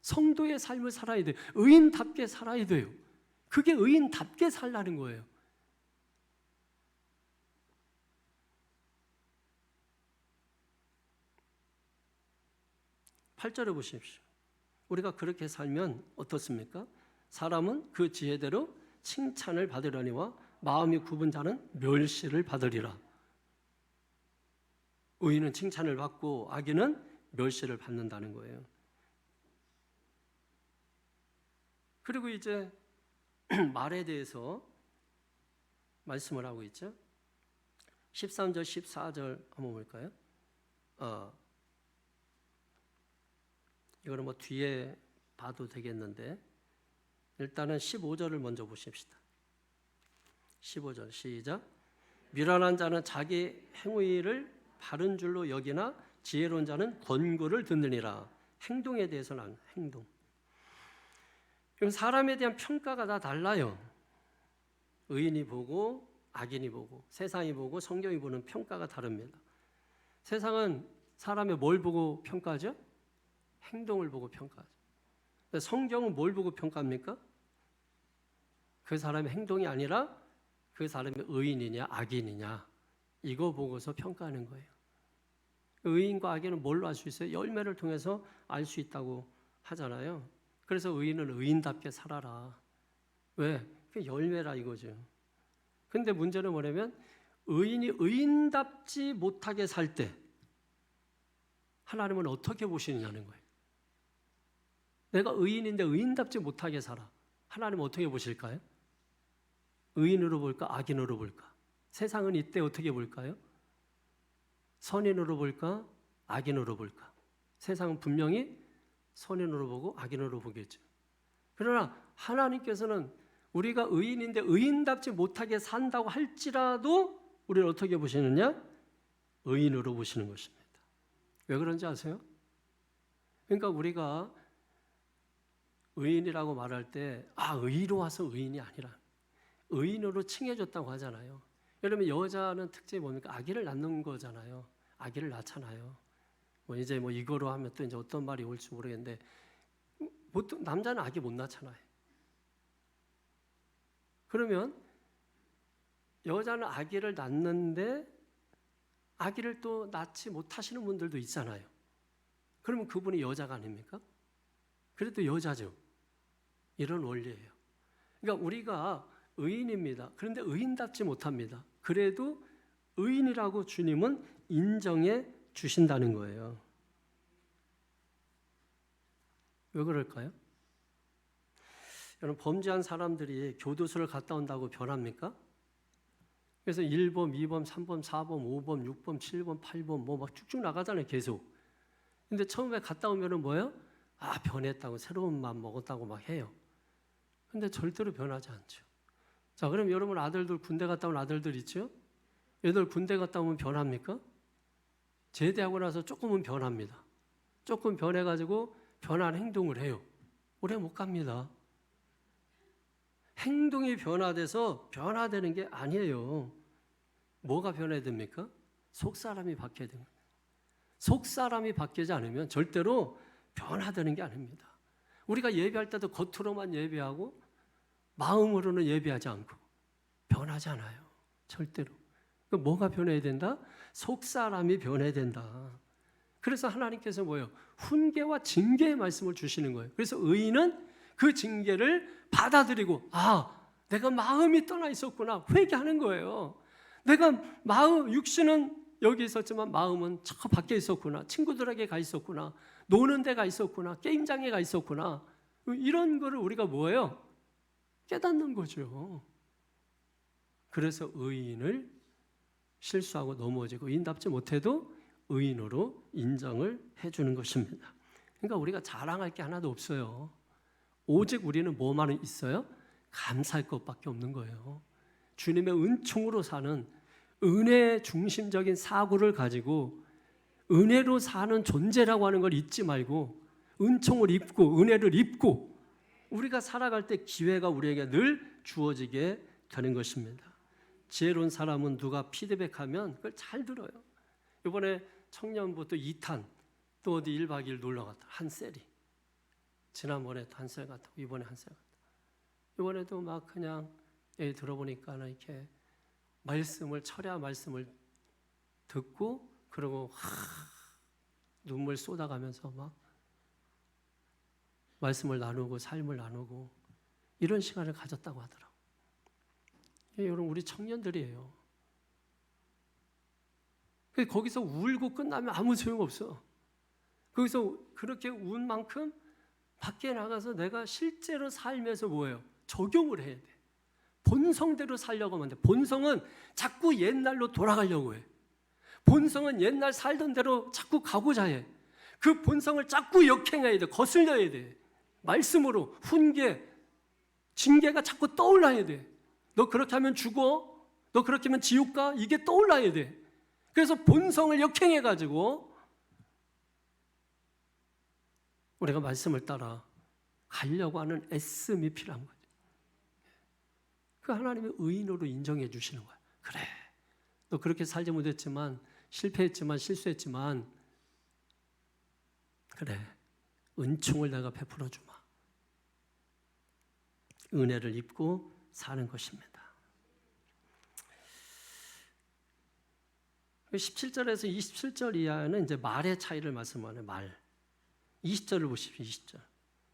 성도의 삶을 살아야 돼요. 의인답게 살아야 돼요. 그게 의인답게 살라는 거예요. 팔 절에 보십시오. 우리가 그렇게 살면 어떻습니까? 사람은 그 지혜대로 칭찬을 받으려니와 마음이 굽은 자는 멸시를 받으리라. 의인은 칭찬을 받고 악인은 멸시를 받는다는 거예요. 그리고 이제 말에 대해서 말씀을 하고 있죠. 13절, 14절 한번 볼까요? 이거는 뒤에 봐도 되겠는데 일단은 15절을 먼저 보십시다. 15절 시작. 미련한 자는 자기 행위를 바른 줄로 여기나 지혜로운 자는 권고를 듣느니라. 행동에 대해서는 행동. 그럼 사람에 대한 평가가 다 달라요. 의인이 보고 악인이 보고 세상이 보고 성경이 보는 평가가 다릅니다. 세상은 사람의 뭘 보고 평가하죠? 행동을 보고 평가하죠. 성경은 뭘 보고 평가합니까? 그 사람의 행동이 아니라 그 사람이 의인이냐 악인이냐 이거 보고서 평가하는 거예요. 의인과 악인은 뭘로 알 수 있어요? 열매를 통해서 알 수 있다고 하잖아요. 그래서 의인은 의인답게 살아라. 왜? 그게 열매라 이거죠. 근데 문제는 뭐냐면 의인이 의인답지 못하게 살 때 하나님은 어떻게 보시느냐는 거예요. 내가 의인인데 의인답지 못하게 살아. 하나님은 어떻게 보실까요? 의인으로 볼까? 악인으로 볼까? 세상은 이때 어떻게 볼까요? 선인으로 볼까? 악인으로 볼까? 세상은 분명히 선인으로 보고 악인으로 보겠죠. 그러나 하나님께서는 우리가 의인인데 의인답지 못하게 산다고 할지라도 우리를 어떻게 보시느냐? 의인으로 보시는 것입니다. 왜 그런지 아세요? 그러니까 우리가 의인이라고 말할 때 의로워서 의인이 아니라 의인으로 칭해줬다고 하잖아요. 여러분 여자는 특징이 뭡니까? 아기를 낳는 거잖아요. 아기를 낳잖아요. 이제 이거로 하면 또 이제 어떤 말이 올지 모르겠는데 보통 남자는 아기 못 낳잖아요. 그러면 여자는 아기를 낳는데 아기를 또 낳지 못하시는 분들도 있잖아요. 그러면 그분이 여자가 아닙니까? 그래도 여자죠. 이런 원리예요. 그러니까 우리가 의인입니다. 그런데 의인답지 못합니다. 그래도 의인이라고 주님은 인정해 주신다는 거예요. 왜 그럴까요? 여러분, 범죄한 사람들이 교도소를 갔다 온다고 변합니까? 그래서 1범, 2범, 3범, 4범, 5범, 6범, 7범, 8범 막 쭉쭉 나가잖아요, 계속. 근데 처음에 갔다 오면은 뭐예요? 변했다고, 새로운 맘 먹었다고 막 해요. 근데 절대로 변하지 않죠. 자, 그럼 여러분 아들들 군대 갔다 온 아들들 있죠? 얘들 군대 갔다 오면 변합니까? 제대하고 나서 조금은 변합니다. 조금 변해가지고 변한 행동을 해요. 오래 못 갑니다. 행동이 변화돼서 변화되는 게 아니에요. 뭐가 변해야 됩니까? 속사람이 바뀌어야 됩니다. 속사람이 바뀌지 않으면 절대로 변화되는 게 아닙니다. 우리가 예배할 때도 겉으로만 예배하고 마음으로는 예배하지 않고 변하지 않아요. 절대로. 뭐가 변해야 된다? 속사람이 변해야 된다. 그래서 하나님께서 뭐예요? 훈계와 징계의 말씀을 주시는 거예요. 그래서 의인은 그 징계를 받아들이고 내가 마음이 떠나 있었구나 회개하는 거예요. 내가 육신은 여기 있었지만 마음은 저 밖에 있었구나. 친구들에게 가 있었구나. 노는 데가 있었구나. 게임장에 가 있었구나. 이런 거를 우리가 뭐예요? 깨닫는 거죠. 그래서 의인을 실수하고 넘어지고 의인답지 못해도 의인으로 인정을 해주는 것입니다. 그러니까 우리가 자랑할 게 하나도 없어요. 오직 우리는 뭐만 있어요? 감사할 것밖에 없는 거예요. 주님의 은총으로 사는 은혜 중심적인 사고를 가지고 은혜로 사는 존재라고 하는 걸 잊지 말고 은총을 입고 은혜를 입고 우리가 살아갈 때 기회가 우리에게 늘 주어지게 되는 것입니다. 지혜로운 사람은 누가 피드백하면 그걸 잘 들어요. 이번에 청년부터 2탄 또 어디 1박 2일 놀러 갔다 한세리. 지난번에 한셀 갔다 이번에 한셀 갔다. 이번에도 막 그냥 들어보니까 이렇게 철야 말씀을 듣고 그러고 눈물 쏟아가면서 막 말씀을 나누고 삶을 나누고 이런 시간을 가졌다고 하더라고요. 여러분 우리 청년들이에요. 거기서 울고 끝나면 아무 소용없어. 거기서 그렇게 운 만큼 밖에 나가서 내가 실제로 살면서 뭐예요? 적용을 해야 돼. 본성대로 살려고 하면 안 돼. 본성은 자꾸 옛날로 돌아가려고 해. 본성은 옛날 살던 대로 자꾸 가고자 해. 그 본성을 자꾸 역행해야 돼. 거슬려야 돼. 말씀으로 훈계, 징계가 자꾸 떠올라야 돼. 너 그렇게 하면 죽어? 너 그렇게 하면 지옥 가? 이게 떠올라야 돼. 그래서 본성을 역행해가지고 우리가 말씀을 따라 가려고 하는 애씀이 필요한 거죠. 그 하나님의 의인으로 인정해 주시는 거야. 그래, 너 그렇게 살지 못했지만 실패했지만 실수했지만 그래, 은총을 내가 베풀어 주마. 은혜를 입고 사는 것입니다. 17절에서 27절 이하는 이제 말의 차이를 말씀하는 말. 20절을 보십시오. 20절.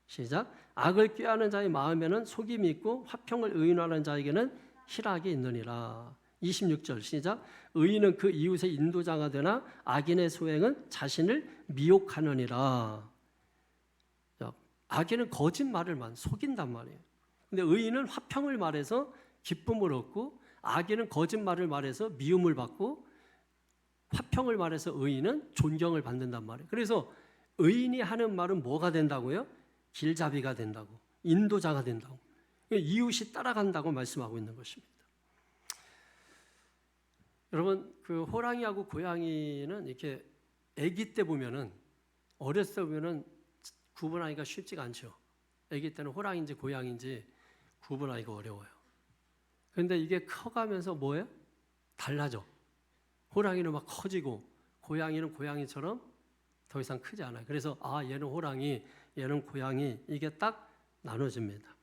시작. 악을 꾀하는 자의 마음에는 속임이 있고 화평을 의인화하는 자에게는 희락이 있느니라. 26절 시작. 의인은 그 이웃의 인도자가 되나 악인의 소행은 자신을 미혹하느니라. 악인은 거짓말을 속인단 말이에요. 근데 의인은 화평을 말해서 기쁨을 얻고 악인은 거짓말을 말해서 미움을 받고 화평을 말해서 의인은 존경을 받는단 말이에요. 그래서 의인이 하는 말은 뭐가 된다고요? 길잡이가 된다고, 인도자가 된다고, 이웃이 따라간다고 말씀하고 있는 것입니다. 여러분, 그 호랑이하고 고양이는 이렇게 아기 때 보면은 어렸을 때 보면은 구분하기가 쉽지가 않죠. 아기 때는 호랑이인지 고양이인지 구분하기가 어려워요. 그런데 이게 커가면서 뭐예요? 달라져. 호랑이는 막 커지고 고양이는 고양이처럼 더 이상 크지 않아요. 그래서 얘는 호랑이, 얘는 고양이, 이게 딱 나눠집니다.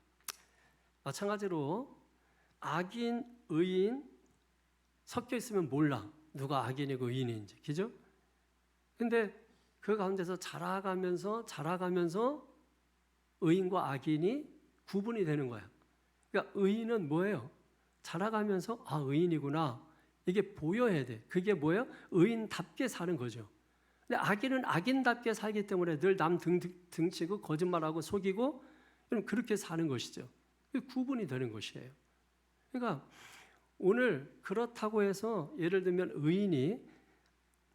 마찬가지로 악인, 의인 섞여 있으면 몰라. 누가 악인이고 의인인지. 그죠? 근데 그 가운데서 자라가면서 의인과 악인이 구분이 되는 거야. 그러니까 의인은 뭐예요? 자라가면서 의인이구나. 이게 보여야 돼. 그게 뭐예요? 의인답게 사는 거죠. 근데 악인은 악인답게 살기 때문에 늘 남 등치고 거짓말하고 속이고 그렇게 사는 것이죠. 구분이 되는 것이에요. 그러니까 오늘 그렇다고 해서 예를 들면 의인이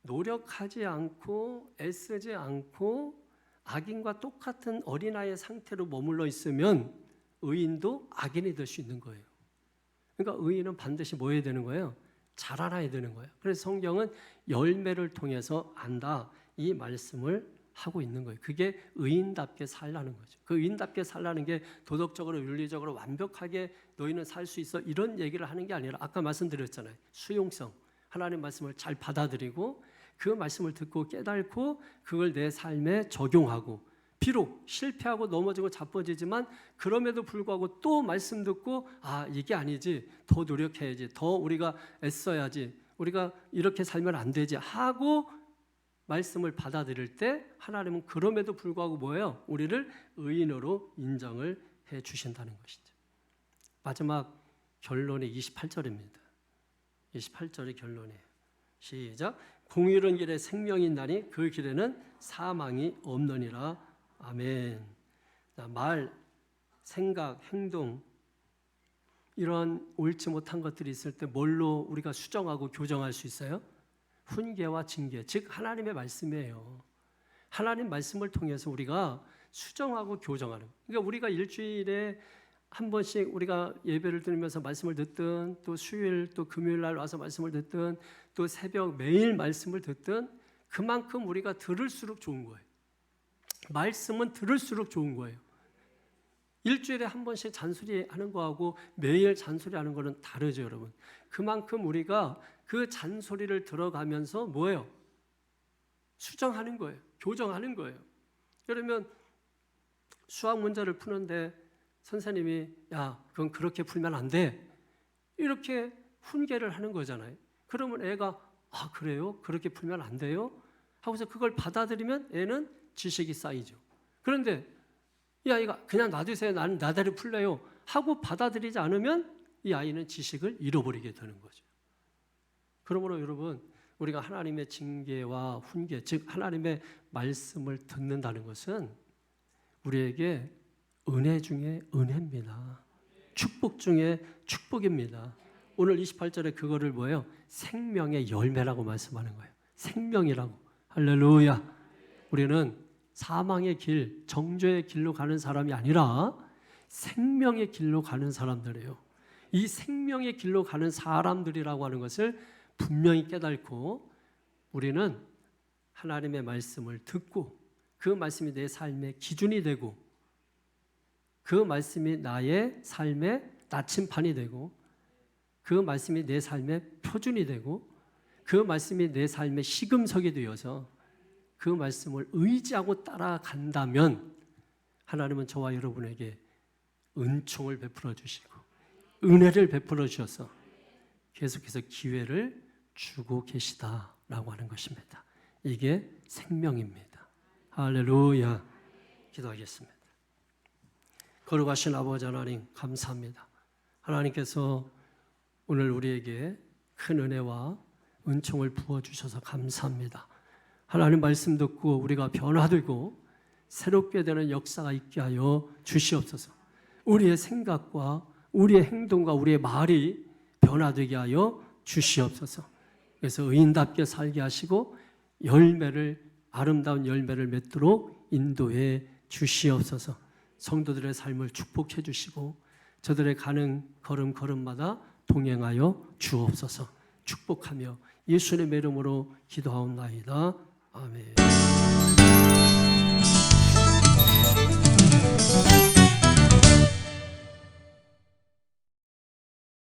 노력하지 않고 애쓰지 않고 악인과 똑같은 어린아이의 상태로 머물러 있으면 의인도 악인이 될 수 있는 거예요. 그러니까 의인은 반드시 뭐 해야 되는 거예요? 자라나야 되는 거예요. 그래서 성경은 열매를 통해서 안다, 이 말씀을 하고 있는 거예요. 그게 의인답게 살라는 거죠. 그 의인답게 살라는 게 도덕적으로 윤리적으로 완벽하게 너희는 살 수 있어, 이런 얘기를 하는 게 아니라 아까 말씀드렸잖아요. 수용성, 하나님 말씀을 잘 받아들이고 그 말씀을 듣고 깨닫고 그걸 내 삶에 적용하고, 비록 실패하고 넘어지고 자빠지지만 그럼에도 불구하고 또 말씀 듣고 이게 아니지, 더 노력해야지, 더 우리가 애써야지, 우리가 이렇게 살면 안 되지 하고 말씀을 받아들일 때 하나님은 그럼에도 불구하고 뭐예요? 우리를 의인으로 인정을 해 주신다는 것이죠. 마지막 결론이 28절입니다. 28절의 결론이에요. 시작. 공의로운 길에 생명이 있나니 그 길에는 사망이 없느니라. 아멘. 말, 생각, 행동, 이런 옳지 못한 것들이 있을 때 뭘로 우리가 수정하고 교정할 수 있어요? 훈계와 징계, 즉 하나님의 말씀이에요. 하나님 말씀을 통해서 우리가 수정하고 교정하는. 그러니까 우리가 일주일에 한 번씩 우리가 예배를 드리면서 말씀을 듣든, 또 수요일 또 금요일 날 와서 말씀을 듣든, 또 새벽 매일 말씀을 듣든 그만큼 우리가 들을수록 좋은 거예요. 말씀은 들을수록 좋은 거예요. 일주일에 한 번씩 잔소리하는 거하고 매일 잔소리하는 거는 다르죠, 여러분. 그만큼 우리가 그 잔소리를 들어가면서 뭐예요? 수정하는 거예요. 교정하는 거예요. 그러면 수학 문제를 푸는데 선생님이 그건 그렇게 풀면 안 돼, 이렇게 훈계를 하는 거잖아요. 그러면 애가 그래요? 그렇게 풀면 안 돼요? 하고서 그걸 받아들이면 애는 지식이 쌓이죠. 그런데 이 아이가 그냥 놔두세요, 나는 나대로 풀래요 하고 받아들이지 않으면 이 아이는 지식을 잃어버리게 되는 거죠. 그러므로 여러분, 우리가 하나님의 징계와 훈계, 즉 하나님의 말씀을 듣는다는 것은 우리에게 은혜 중에 은혜입니다. 축복 중에 축복입니다. 오늘 28절에 그거를 뭐예요? 생명의 열매라고 말씀하는 거예요. 생명이라고. 할렐루야. 우리는 사망의 길, 정죄의 길로 가는 사람이 아니라 생명의 길로 가는 사람들이에요. 이 생명의 길로 가는 사람들이라고 하는 것을 분명히 깨닫고 우리는 하나님의 말씀을 듣고 그 말씀이 내 삶의 기준이 되고 그 말씀이 나의 삶의 나침판이 되고 그 말씀이 내 삶의 표준이 되고 그 말씀이 내 삶의 시금석이 되어서 그 말씀을 의지하고 따라간다면 하나님은 저와 여러분에게 은총을 베풀어 주시고 은혜를 베풀어 주셔서 계속해서 기회를 주고 계시다라고 하는 것입니다. 이게 생명입니다. 할렐루야. 기도하겠습니다. 거룩하신 아버지 하나님, 감사합니다. 하나님께서 오늘 우리에게 큰 은혜와 은총을 부어주셔서 감사합니다. 하나님 말씀 듣고 우리가 변화되고 새롭게 되는 역사가 있게 하여 주시옵소서. 우리의 생각과 우리의 행동과 우리의 말이 변화되게 하여 주시옵소서. 그래서 의인답게 살게 하시고 아름다운 열매를 맺도록 인도해 주시옵소서. 성도들의 삶을 축복해 주시고 저들의 가는 걸음걸음마다 동행하여 주옵소서. 축복하며 예수님의 이름으로 기도하옵나이다. 아멘.